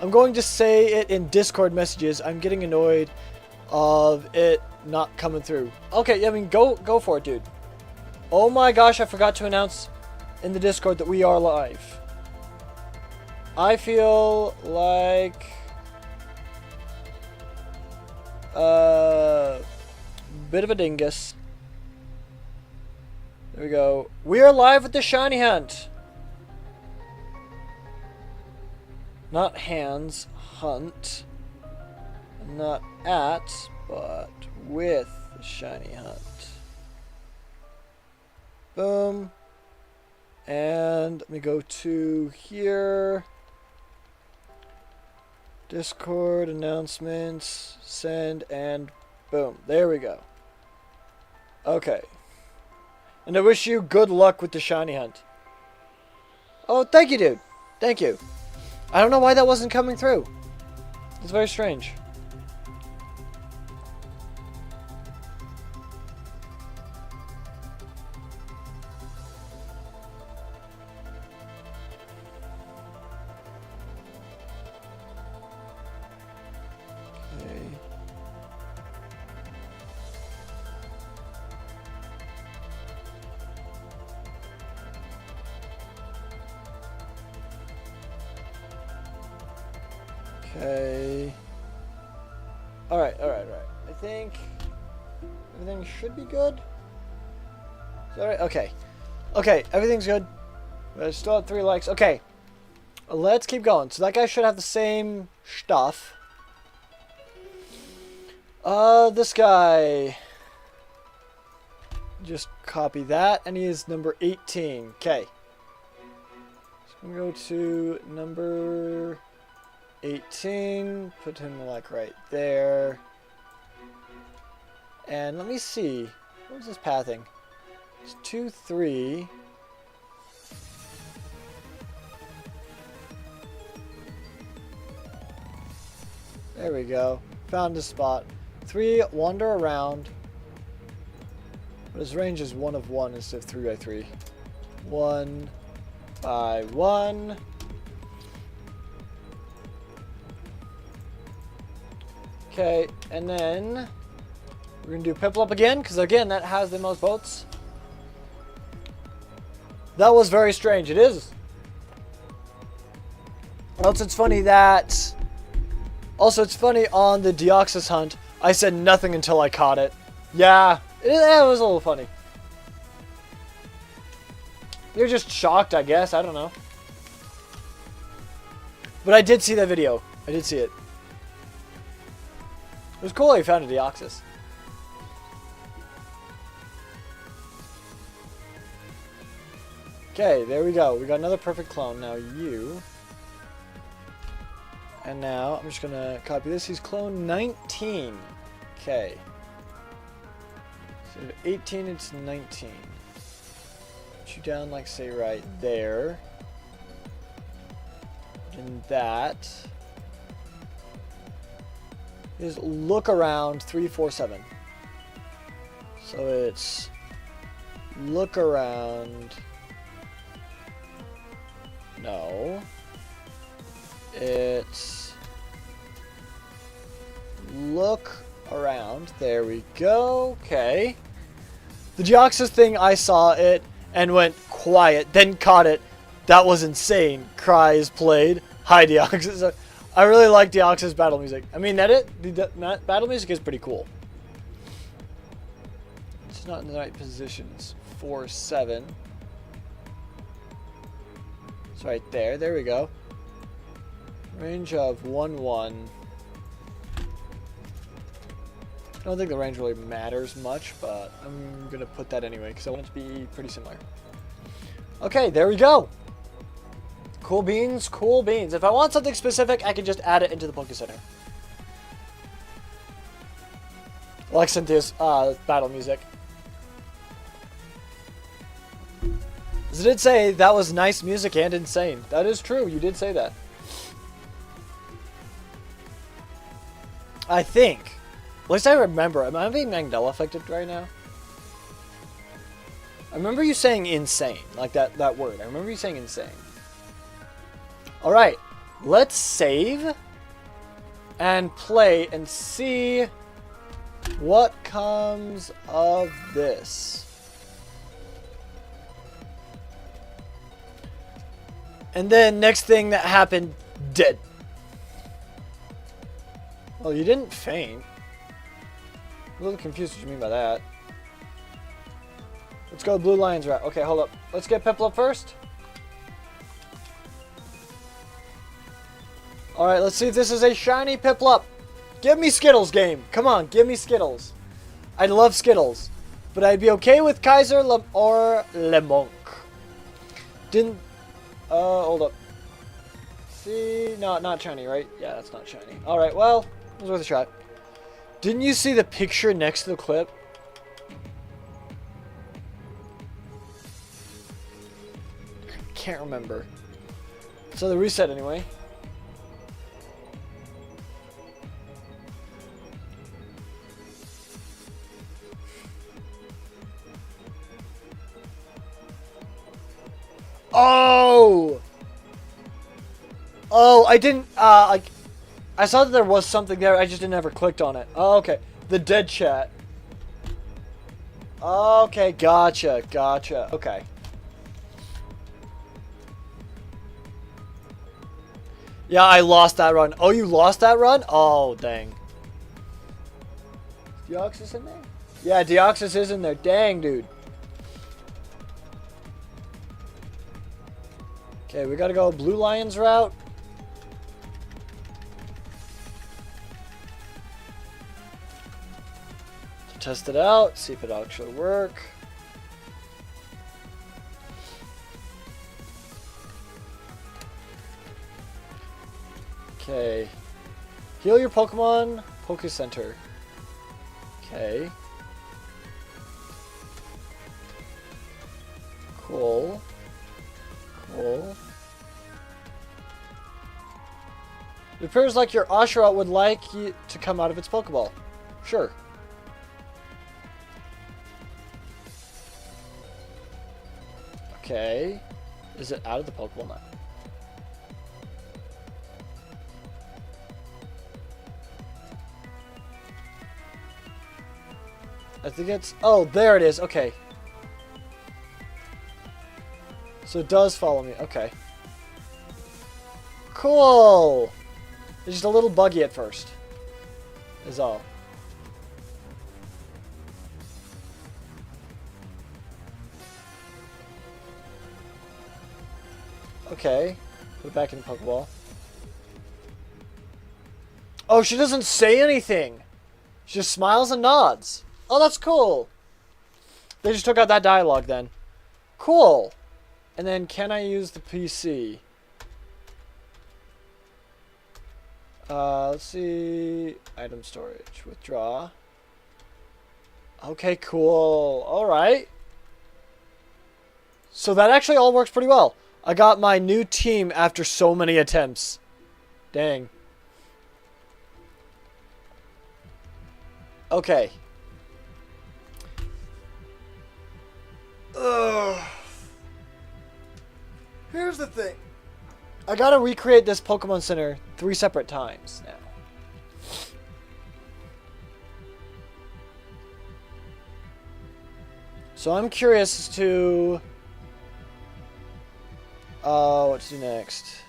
I'm going to say it in Discord messages. I'm getting annoyed of it not coming through. Okay, I mean, go for it, dude. Oh my gosh, I forgot to announce in the Discord that we are live. I feel like a bit of a dingus. There we go. We are live with the shiny hunt. Not hands, hunt. Not at, but with the shiny hunt. Boom. And let me go to here. Discord announcements, send, and boom. There we go. Okay. And I wish you good luck with the shiny hunt. Oh, thank you, dude. Thank you. I don't know why that wasn't coming through. It's very strange. Okay. Alright. I think everything should be good. Is that right? Okay. Okay, everything's good. I still have 3 likes. Okay. Let's keep going. So that guy should have the same stuff. This guy. Just copy that. And he is number 18. Okay. So I'm going to go to number 18, put him like right there. And let me see. What is this pathing? It's 2, 3. There we go. Found his spot. 3, wander around. But his range is 1 of 1 instead of 3 by 3. 1 by 1. Okay, and then we're going to do Piplup again, because again, that has the most votes. That was very strange. It is. Also, it's funny that... Also, it's funny on the Deoxys hunt, I said nothing until I caught it. Yeah, it was a little funny. You're just shocked, I guess. I don't know. But I did see that video. I did see it. It was cool that you found a Deoxys. Okay, there we go. We got another perfect clone. Now you. And now I'm just going to copy this. He's clone 19. Okay. So 18, it's 19. Put you down, like, say, right there. And that is look around 347. So it's look around. No. It's look around. There we go. Okay. The Deoxys thing, I saw it and went quiet, then caught it. That was insane. Cries played. Hi, Deoxys. I really like Deoxys battle music. I mean, the battle music is pretty cool. It's not in the right positions. 4-7. It's right there. There we go. Range of 1-1. I don't think the range really matters much, but I'm going to put that anyway because I want it to be pretty similar. Okay, there we go. Cool beans, cool beans. If I want something specific, I can just add it into the Poké Center. Like Cynthia's battle music. As I did say, that was nice music and insane. That is true, you did say that. I think. At least I remember. Am I being Mandela affected right now? I remember you saying insane. Like that word. I remember you saying insane. Alright. Let's save. And play and see what comes of this. And then next thing that happened, dead. Well, you didn't faint. I'm a little confused what you mean by that. Let's go Blue Lion's route. Okay, hold up. Let's get Piplup first. Alright, let's see if this is a shiny Piplup. Give me Skittles, game. Come on, give me Skittles. I love Skittles. But I'd be okay with Kaiser or Lemonk. Didn't... hold up. See... No, not shiny, right? Yeah, that's not shiny. Alright, well, it was worth a shot. Didn't you see the picture next to the clip? I can't remember. So the reset anyway. Oh! Oh, I didn't, like... I saw that there was something there, I just never clicked on it. Oh, okay. The dead chat. Okay, gotcha, gotcha. Okay. Yeah, I lost that run. Oh, you lost that run? Oh, dang. Is Deoxys in there? Yeah, Deoxys is in there. Dang, dude. Okay, we gotta go Blue Lion's route. Test it out, see if it actually works. Okay. Heal your Pokemon, Poké Center. Okay. Cool. Cool. It appears like your Oshawott would like you to come out of its Pokeball. Sure. Okay. Is it out of the Pokeball now? I think it's... Oh, there it is. Okay. So it does follow me. Okay. Cool! It's just a little buggy at first. Is all. Okay. Put it back in the Pokeball. Oh, she doesn't say anything. She just smiles and nods. Oh, that's cool. They just took out that dialogue then. Cool. And then can I use the PC? Let's see. Item storage. Withdraw. Okay, cool. Alright. So that actually all works pretty well. I got my new team after so many attempts. Dang. Okay. Ugh. Here's the thing. I gotta recreate this Pokemon Center 3 separate times now. So I'm curious as to... what to do next.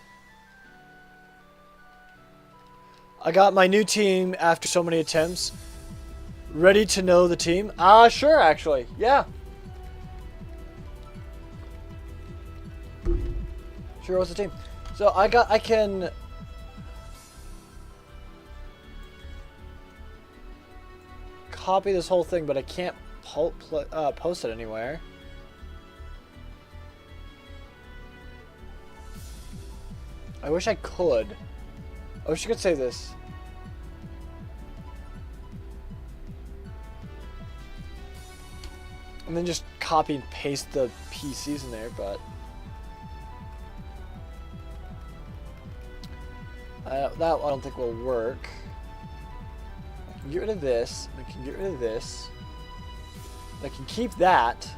I got my new team after so many attempts. Ready to know the team? Sure, actually. Yeah. Sure, what's the team? So I can... copy this whole thing, but I can't post it anywhere. I wish I could. I wish I could save this. And then just copy and paste the PCs in there, but... that I don't think will work. I can get rid of this. I can get rid of this. I can keep that.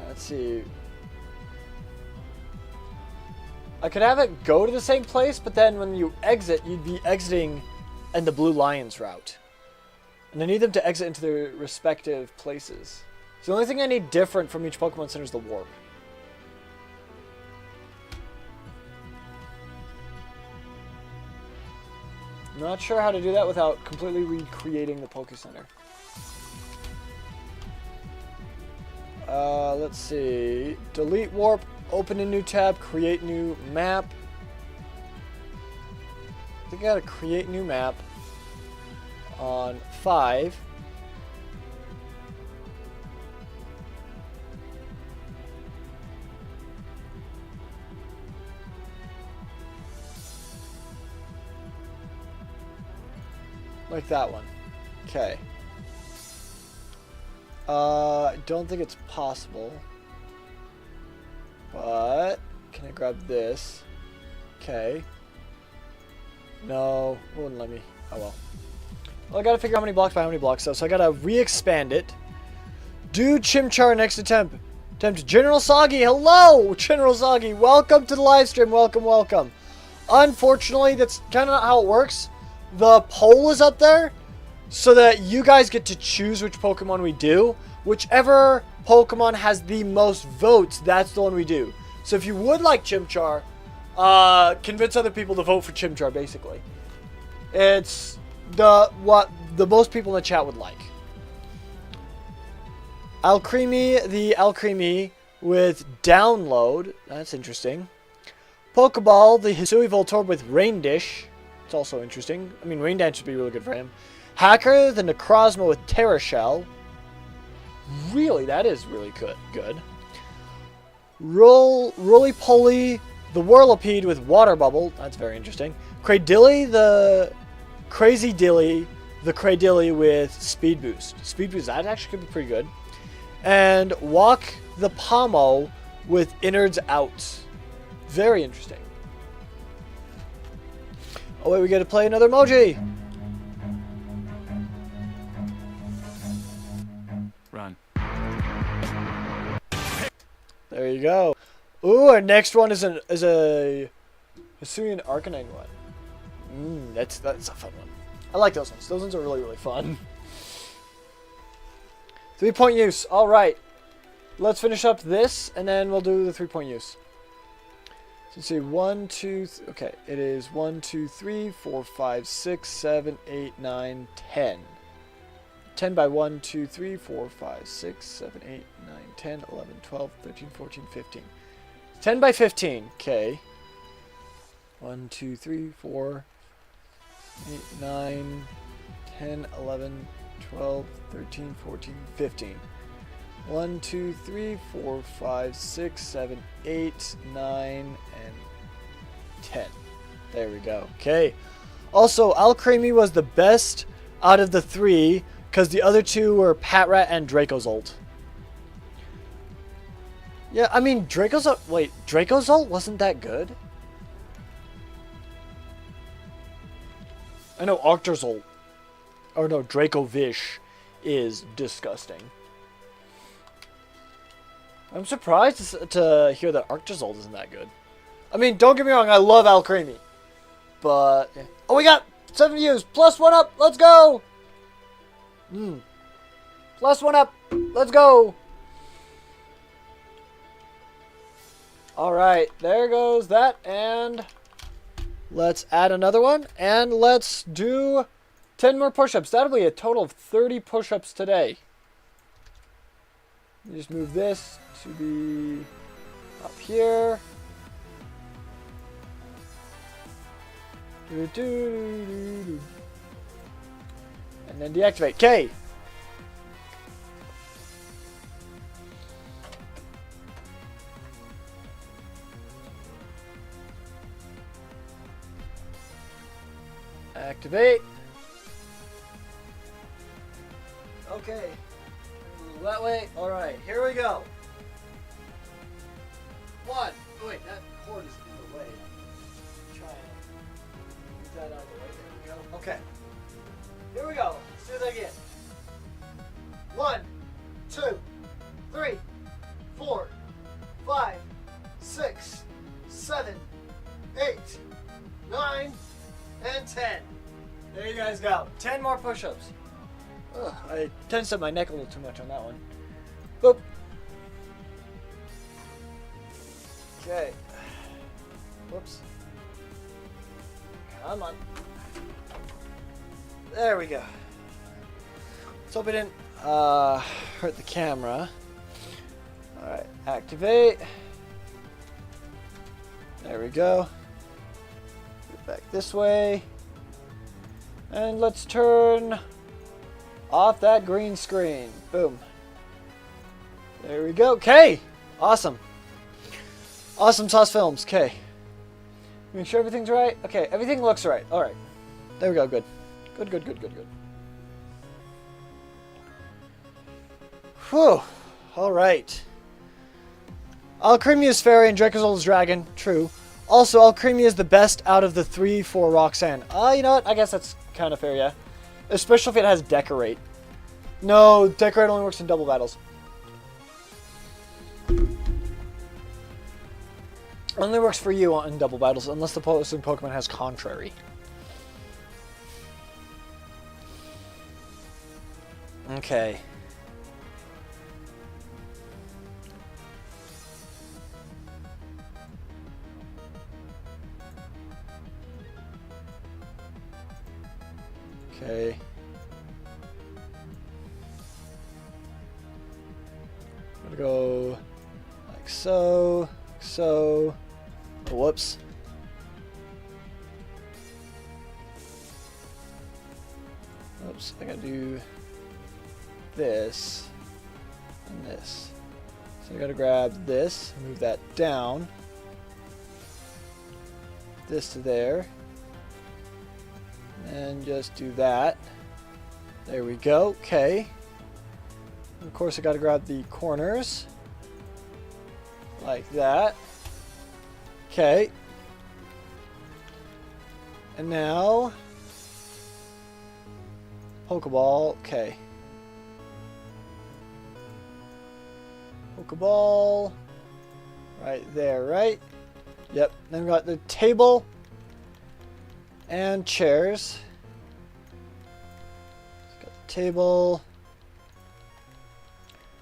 Let's see. I could have it go to the same place, but then when you exit, you'd be exiting in the Blue Lions route. And I need them to exit into their respective places. So the only thing I need different from each Pokemon Center is the warp. I'm not sure how to do that without completely recreating the Poké Center. Let's see. Delete warp, open a new tab, create new map. I think I gotta create new map on 5. Like that one. Okay. I don't think it's possible. But can I grab this? Okay. No, it wouldn't let me. Oh well. Well, I gotta figure out how many blocks by how many blocks though. So I gotta re-expand it. Do Chimchar next attempt. General Soggy, hello! General Soggy, welcome to the live stream. Welcome, welcome. Unfortunately, that's kind of not how it works. The poll is up there so that you guys get to choose which Pokemon we do. Whichever Pokemon has the most votes, that's the one we do. So if you would like Chimchar, convince other people to vote for Chimchar, basically. It's what the most people in the chat would like. the Alcremie with download. That's interesting. Pokeball, the Hisui Voltorb with Rain Dish. It's also interesting. I mean, Rain Dance would be really good for him. Hacker, the Necrozma with Terra Shell. Really, that is really good. Roly-Poly, the Whirlipede with Water Bubble. That's very interesting. Cradilly, the Crazy Dilly, the Cradilly with Speed Boost. Speed Boost, that actually could be pretty good. And Walk the Pomo with Innards Out. Very interesting. Oh wait, we gotta play another emoji. Run. There you go. Ooh, our next one is a Hisuian Arcanine one. That's a fun one. I like those ones. Those ones are really fun. 3-point use. All right. Let's finish up this, and then we'll do the 3-point use. So let's see. 1, 2. Okay, it is 1, 2, 3, 4, 5, 6, 7, 8, 9, 10. 10 by 1, 2, 3, 4, 5, 6, 7, 8, 9, 10, 11, 12, 13, 14, 15. 10 by 15. Okay. 1, 2, 3, 4, 8, 9, 10, 11, 12, 13, 14, 15. 1, 2, 3, 4, 5, 6, 7, 8, 9, and 10. There we go. Okay. Also, Alcremie was the best out of the 3 because the other 2 were Patrat and Dracozolt. Yeah, I mean, Dracozolt... Wait, Dracozolt wasn't that good? I know Arctozolt, or no, Dracovish is disgusting. I'm surprised to hear that Arctozolt isn't that good. I mean, don't get me wrong, I love Alcremie. But, yeah. Oh, we got 7 views. Plus 1 up. Let's go. Plus 1 up. Let's go. Alright, there goes that. And let's add another one. And let's do 10 more push-ups. That'll be a total of 30 push-ups today. Just move this to be up here. And then deactivate. Okay. Activate. Okay. That way. All right. Here we go. 1. Oh, wait, that cord is in the way. Try it. That out of the way. There we go. Okay. Here we go. Let's do that again. 1, 2, 3, 4, 5, 6, 7, 8, 9, and 10. There you guys go. 10 more push-ups. I tensed up my neck a little too much on that one. Boop. Okay. Whoops. Come on. There we go. Let's hope it didn't hurt the camera. Alright, activate. There we go. Get back this way. And let's turn off that green screen. Boom. There we go. Okay. Awesome. Awesome Sauce Films. Okay. Make sure everything's right. Okay, everything looks right. Alright. There we go. Good. Good, good, good, good, good. Whew. Alright. Alcremie is Fairy and Dracozolt is Dragon. True. Also, Alcremie is the best out of the 3 for Roxanne. You know what? I guess that's kind of fair, yeah. Especially if it has Decorate. No, Decorate only works in double battles. Only works for you in double battles, unless the opposing Pokemon has Contrary. Okay. Okay. I'm gonna go like so, so. Oh, whoops. Oops, I gotta do this and this. So I gotta grab this, move that down. This to there. And just do that. There we go. Okay. Of course, I gotta grab the corners. Like that. Okay. And now Pokeball. Okay. Pokeball. Right there, right? Yep. Then we got the table and chairs. Got the table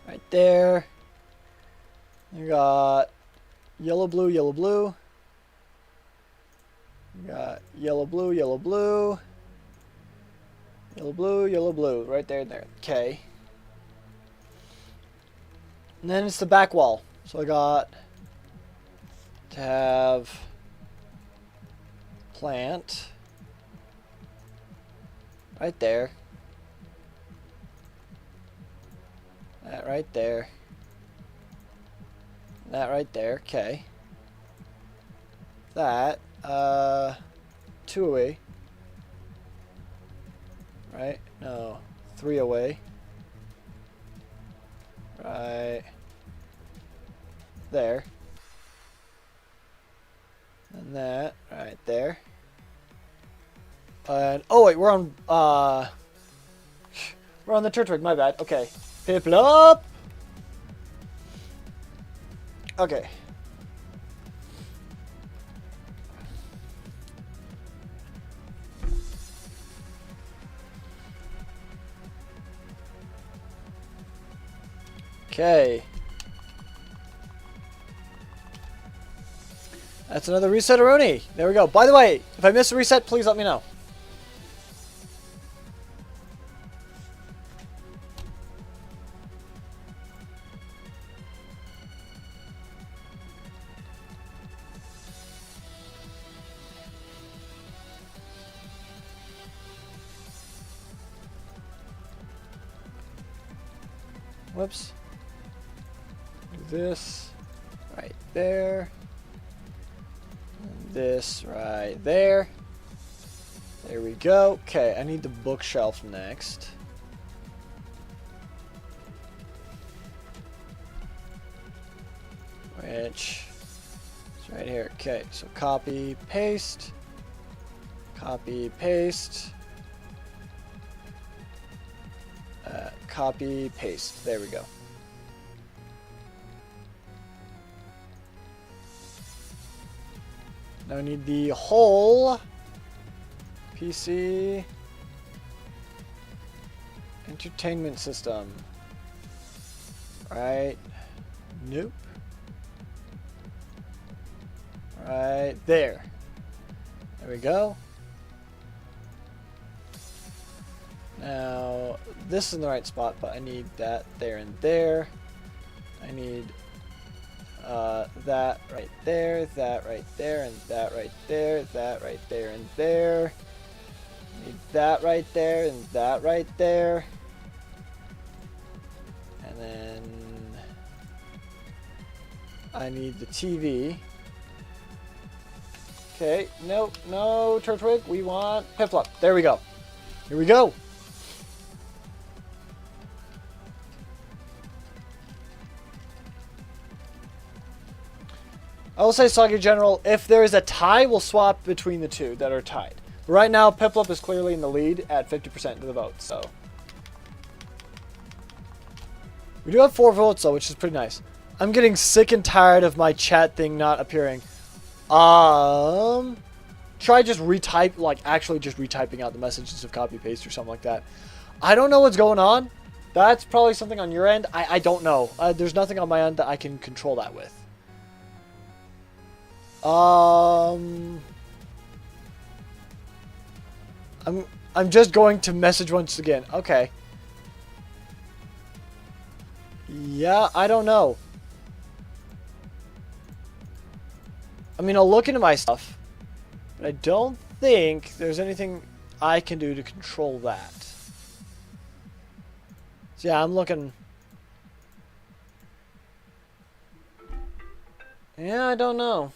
right there. You got yellow, blue, yellow, blue. You got yellow, blue, yellow, blue. Yellow, blue, yellow, blue. Right there and there. Okay. And then it's the back wall. So I got to have plant right there. That right there. That right there. Okay. That 2 away. Right? No. 3 away. Right there. And that right there. And oh wait, we're on the Turtwig, my bad. Okay. Piplup! Okay. Okay. That's another reset-a-roni. There we go. By the way, if I miss a reset, please let me know. Whoops. Do this right there. And this right there. There we go. Okay, I need the bookshelf next. Which is right here. Okay, so copy, paste. Copy, paste. Copy, paste. There we go. Now I need the whole PC entertainment system. Right. Nope. Right there. There we go. Now, this is in the right spot, but I need that there and there. I need that right there, that right there, and that right there, that right there and there. I need that right there and that right there. And then I need the TV. Okay, no, Turtwig, we want Piplup. There we go. Here we go. I will say, Soggy General, if there is a tie, we'll swap between the two that are tied. But right now, Piplup is clearly in the lead at 50% of the vote, so. We do have 4 votes, though, which is pretty nice. I'm getting sick and tired of my chat thing not appearing. Try just retype, like, actually just retyping out the messages of copy-paste or something like that. I don't know what's going on. That's probably something on your end. I don't know. There's nothing on my end that I can control that with. I'm just going to message once again. Okay. Yeah, I don't know. I mean, I'll look into my stuff, but I don't think there's anything I can do to control that. So yeah, I'm looking. Yeah, I don't know.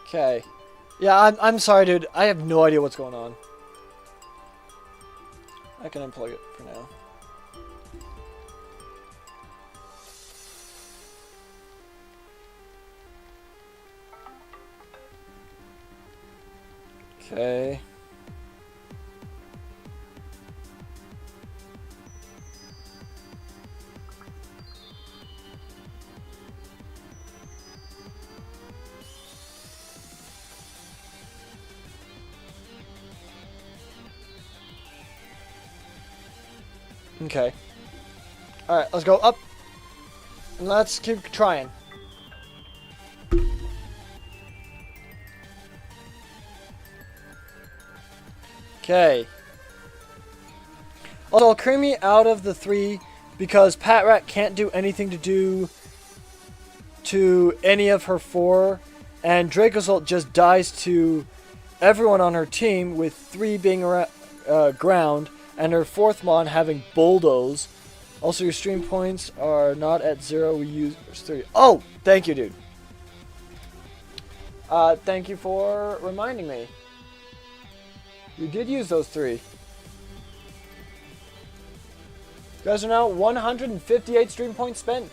Okay. Yeah, I'm sorry, dude. I have no idea what's going on. I can unplug it for now. Okay. Okay. Alright, let's go up. And let's keep trying. Okay. Also, Creamy out of the 3 because Pat Rat can't do anything to any of her 4, and Dracozolt just dies to everyone on her team with 3 being ground, and her 4th Mon having bulldoze. Also, your stream points are not at 0. We use 3. Oh, thank you, dude. Thank you for reminding me. You did use those 3. You guys are now 158 stream points spent.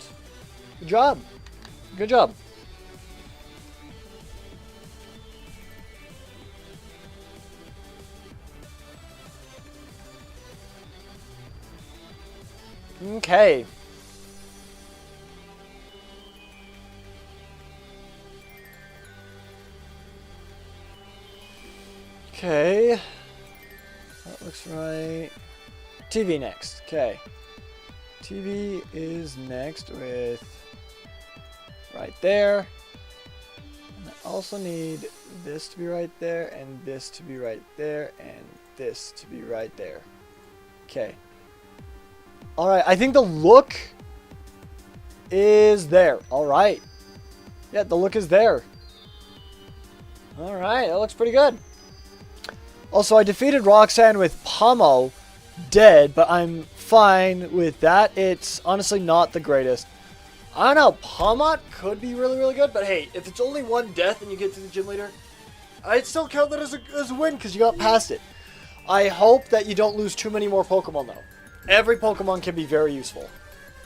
Good job. Good job. Okay. Okay. That looks right. TV next. Okay. TV is next with right there. And I also need this to be right there, and this to be right there, and this to be right there. Okay. Alright, I think the look is there. Alright. Yeah, the look is there. Alright, that looks pretty good. Also, I defeated Roxanne with Pomo dead, but I'm fine with that. It's honestly not the greatest. I don't know, Pomot could be really, really good, but hey, if it's only 1 death and you get to the gym leader, I'd still count that as a win because you got past it. I hope that you don't lose too many more Pokemon though. Every Pokemon can be very useful,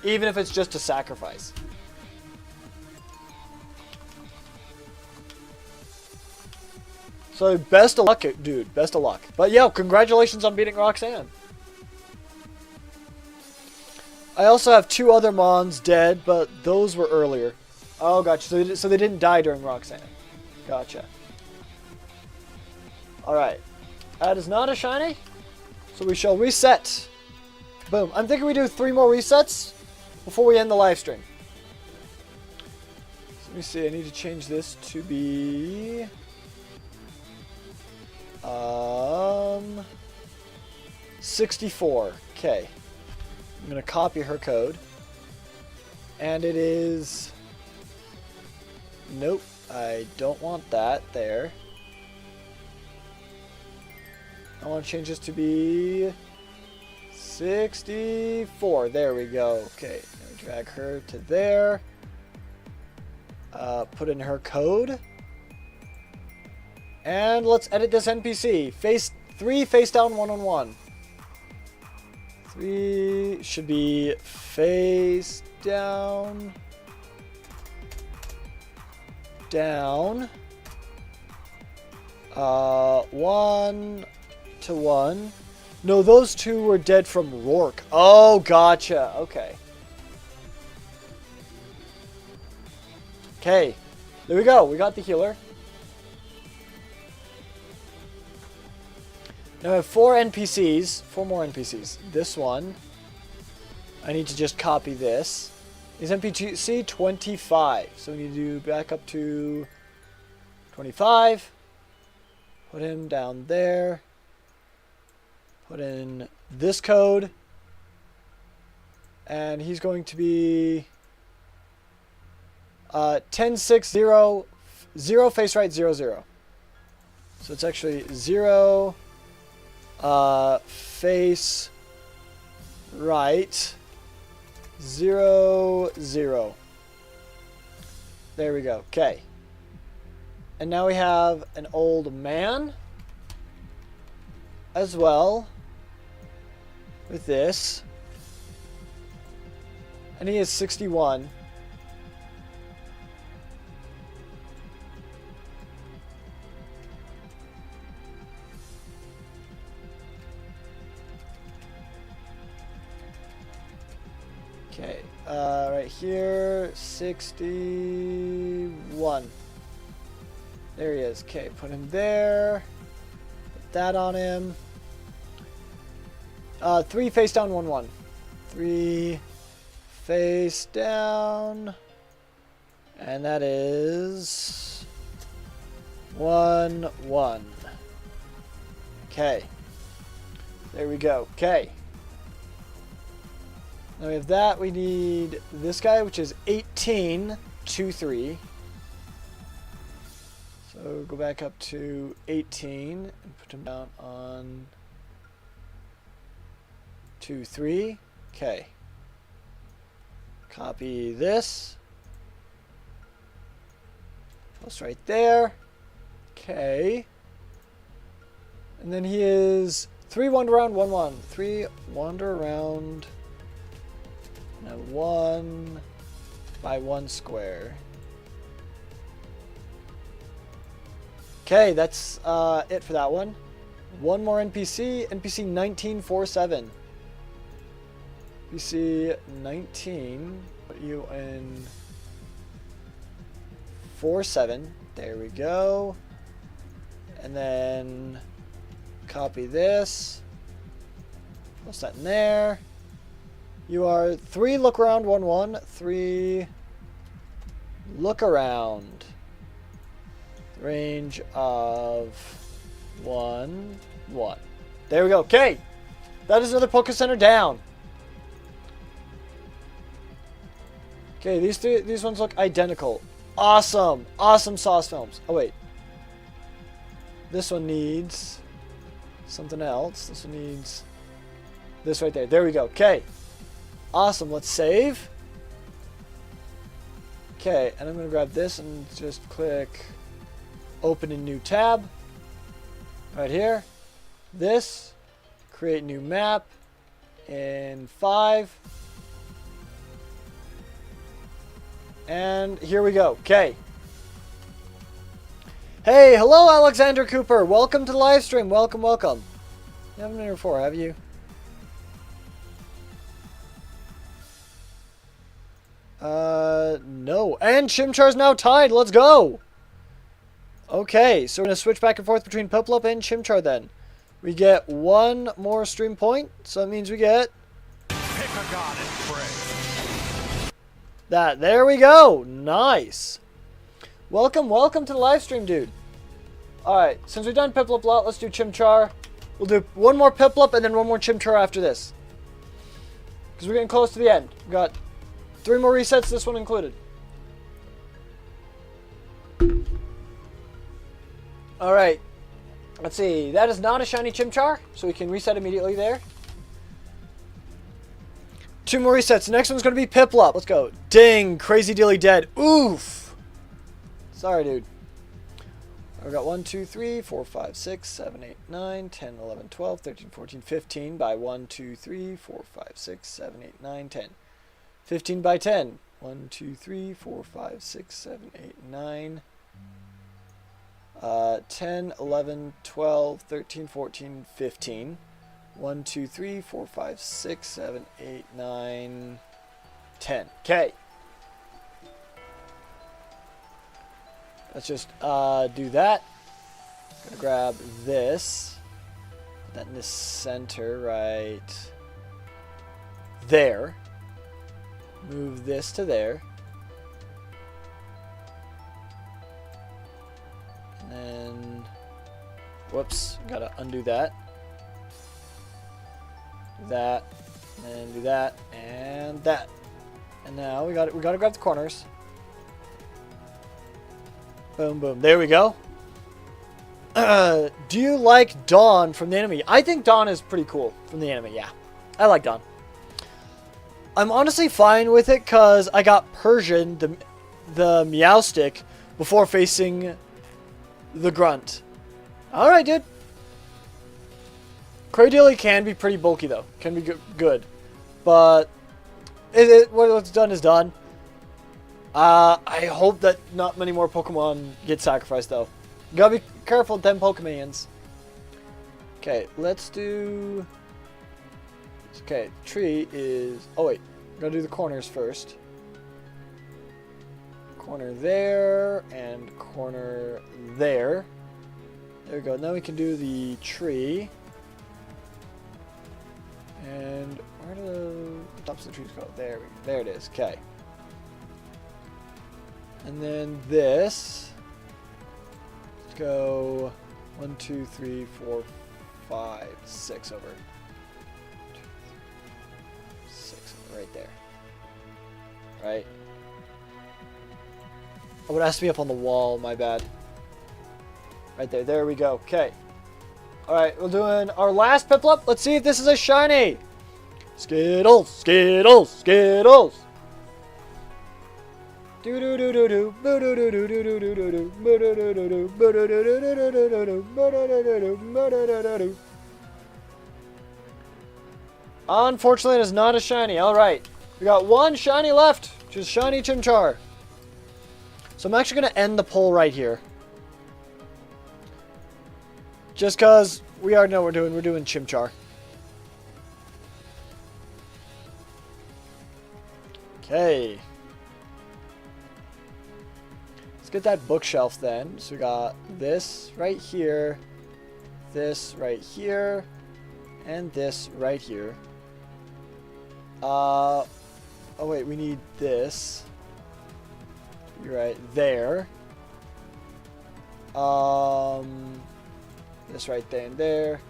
even if it's just a sacrifice. So best of luck, dude. Best of luck. But yeah, congratulations on beating Roxanne. I also have 2 other Mons dead, but those were earlier. Oh, gotcha. So they didn't die during Roxanne. Gotcha. Alright. That is not a shiny. So we shall reset. Boom. I'm thinking we do 3 more resets before we end the live stream. So let me see. I need to change this to be 64. Okay. I'm going to copy her code. And it is... Nope. I don't want that there. I want to change this to be 64. There we go. Okay. Now drag her to there. Put in her code. And let's edit this NPC. 3 face down 1-on-1. 3 should be face down. Down. 1 to 1. No, those 2 were dead from Rourke. Oh, gotcha. Okay. Okay. There we go. We got the healer. Now I have 4 NPCs. 4 more NPCs. This one. I need to just copy this. Is NPC 25. So we need to do back up to 25. Put him down there. Put in this code. And he's going to be 1060 0 face right 00. So it's actually 0 face right 0 0. There we go. Okay. And now we have an old man as well with this. And he is 61. Okay, right here, 61. There he is. Okay, put him there. Put that on him. 3 face down, 1-1. 3 face down. And that is 1-1. Okay. There we go. Okay. Now we have that. We need this guy, which is 18, 2, 3. So go back up to 18 and put him down on 2, 3. Okay. Copy this. Post right there. Okay. And then he is 3 wander around, 1 1. 3 wander around. Now 1 by 1 square. Okay, that's it for that one. One more NPC. NPC 1947. NPC 19. Put you in 47. There we go. And then copy this. Post that in there. You are 3 look around, 1 1. 3 look around. Range of 1 1. There we go. Okay. That is another Poké Center down. Okay, these ones look identical. Awesome. Awesome sauce films. Oh wait. This one needs something else. This one needs this right there. There we go. Okay. Awesome. Let's save. Okay, and I'm going to grab this and just click open a new tab. Right here. This. Create new map in 5. And here we go. Okay. Hey, hello Alexander Cooper. Welcome to the live stream. Welcome, welcome. You haven't been here before, have you? No. And Chimchar's now tied. Let's go. Okay, so we're going to switch back and forth between Piplup and Chimchar then. We get 1 more stream point, so that means we get pick a god and pray. That. There we go. Nice. Welcome, welcome to the live stream, dude. Alright, since we've done Piplup a lot, let's do Chimchar. We'll do 1 more Piplup and then 1 more Chimchar after this. Because we're getting close to the end. We've got 3 more resets, this one included. Alright. Let's see. That is not a shiny Chimchar, so we can reset immediately there. 2 more resets. The next one's going to be Piplup. Let's go. Ding. Crazy Dilly dead. Oof. Sorry, dude. I've got 1, 2, 3, 4, 5, 6, 7, 8, 9, 10, 11, 12, 13, 14, 15 by 1, 2, 3, 4, 5, 6, 7, 8, 9, 10. 15 by 10. 1, 2, 3, 4, 5, 6, 7, 8, 9. 10, 11, 12, 13, 14, 15. 1, 2, 3, 4, 5, 6, 7, 8, 9, 10. Okay. Let's just do that. I'm gonna grab this. Put that in the center right there. Move this to there. And then, whoops, gotta undo that. Do that, and do that, and that. And now we gotta grab the corners. Boom, boom. There we go. Do you like Dawn from the anime? I think Dawn is pretty cool from the anime, yeah. I like Dawn. I'm honestly fine with it because I got Persian, the Meowstic, before facing the Grunt. Alright, dude. Cradily can be pretty bulky, though. Can be good. But what's done is done. I hope that not many more Pokemon get sacrificed, though. You gotta be careful with them Pokemons. Okay, let's do... Okay, tree is... Oh, wait. Gotta do the corners first. Corner there, and corner there. There we go. Now we can do the tree. And where do the tops of the trees go? There it is. Okay. And then this. Let's go 1, 2, 3, 4, 5, 6 over. right there. Right? Oh, it has to be up on the wall. My bad. Right there. There we go. Okay. Alright, we're doing our last Piplup. Let's see if this is a shiny. Skittles, Skittles, Skittles. Unfortunately, it is not a shiny. Alright. We got one shiny left, which is shiny Chimchar. So I'm actually going to end the poll right here. Just because we already know what we're doing. We're doing Chimchar. Okay. Let's get that bookshelf then. So we got this right here, this right here, and this right here. Oh wait, we need this. You're right there. This right there and there.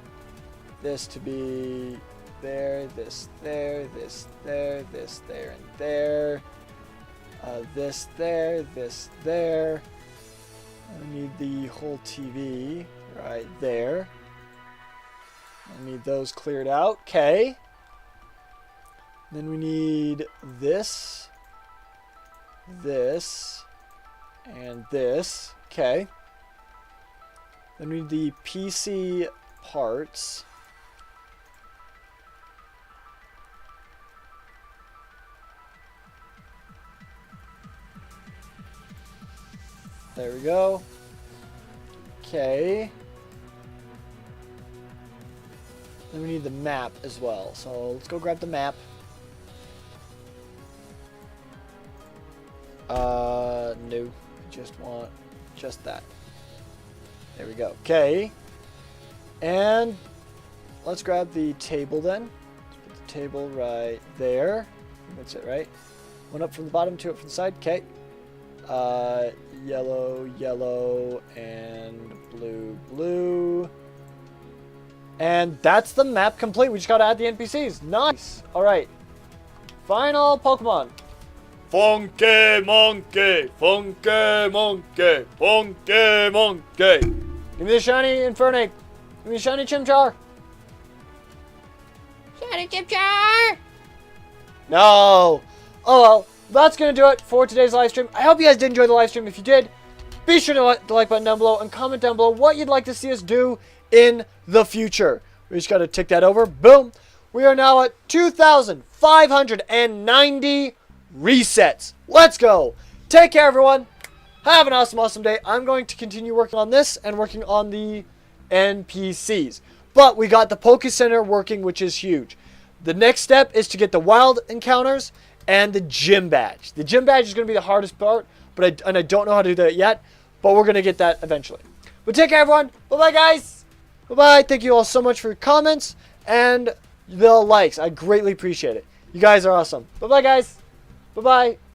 This to be there, this there, this there, this there and there. This there, this there. I need the whole TV right there. I need those cleared out. Okay. Then we need this, this, and this. Okay. Then we need the PC parts. There we go. Okay. Then we need the map as well. So let's go grab the map. No. I just want just that. There we go. Okay. And let's grab the table then. Let's put the table right there. That's it, right? One up from the bottom, two up from the side. Okay. Yellow, yellow, and blue, blue. And that's the map complete. We just gotta add the NPCs. Nice. Alright. Final Pokemon. Funky Monkey! Funky Monkey! Funky Monkey! Give me the shiny Infernape. Give me the shiny Chimchar. Shiny Chimchar! No! Oh well. That's going to do it for today's live stream. I hope you guys did enjoy the live stream. If you did, be sure to hit the like button down below and comment down below what you'd like to see us do in the future. We just got to tick that over. Boom. We are now at 2,590 resets. Let's go. Take care, everyone. Have an awesome, awesome day. I'm going to continue working on this and working on the NPCs. But we got the Poke Center working, which is huge. The next step is to get the wild encounters and the gym badge. The gym badge is going to be the hardest part, but I don't know how to do that yet, but we're going to get that eventually. But take care, everyone. Bye-bye, guys. Bye-bye. Thank you all so much for your comments and the likes. I greatly appreciate it. You guys are awesome. Bye-bye, guys. Bye-bye.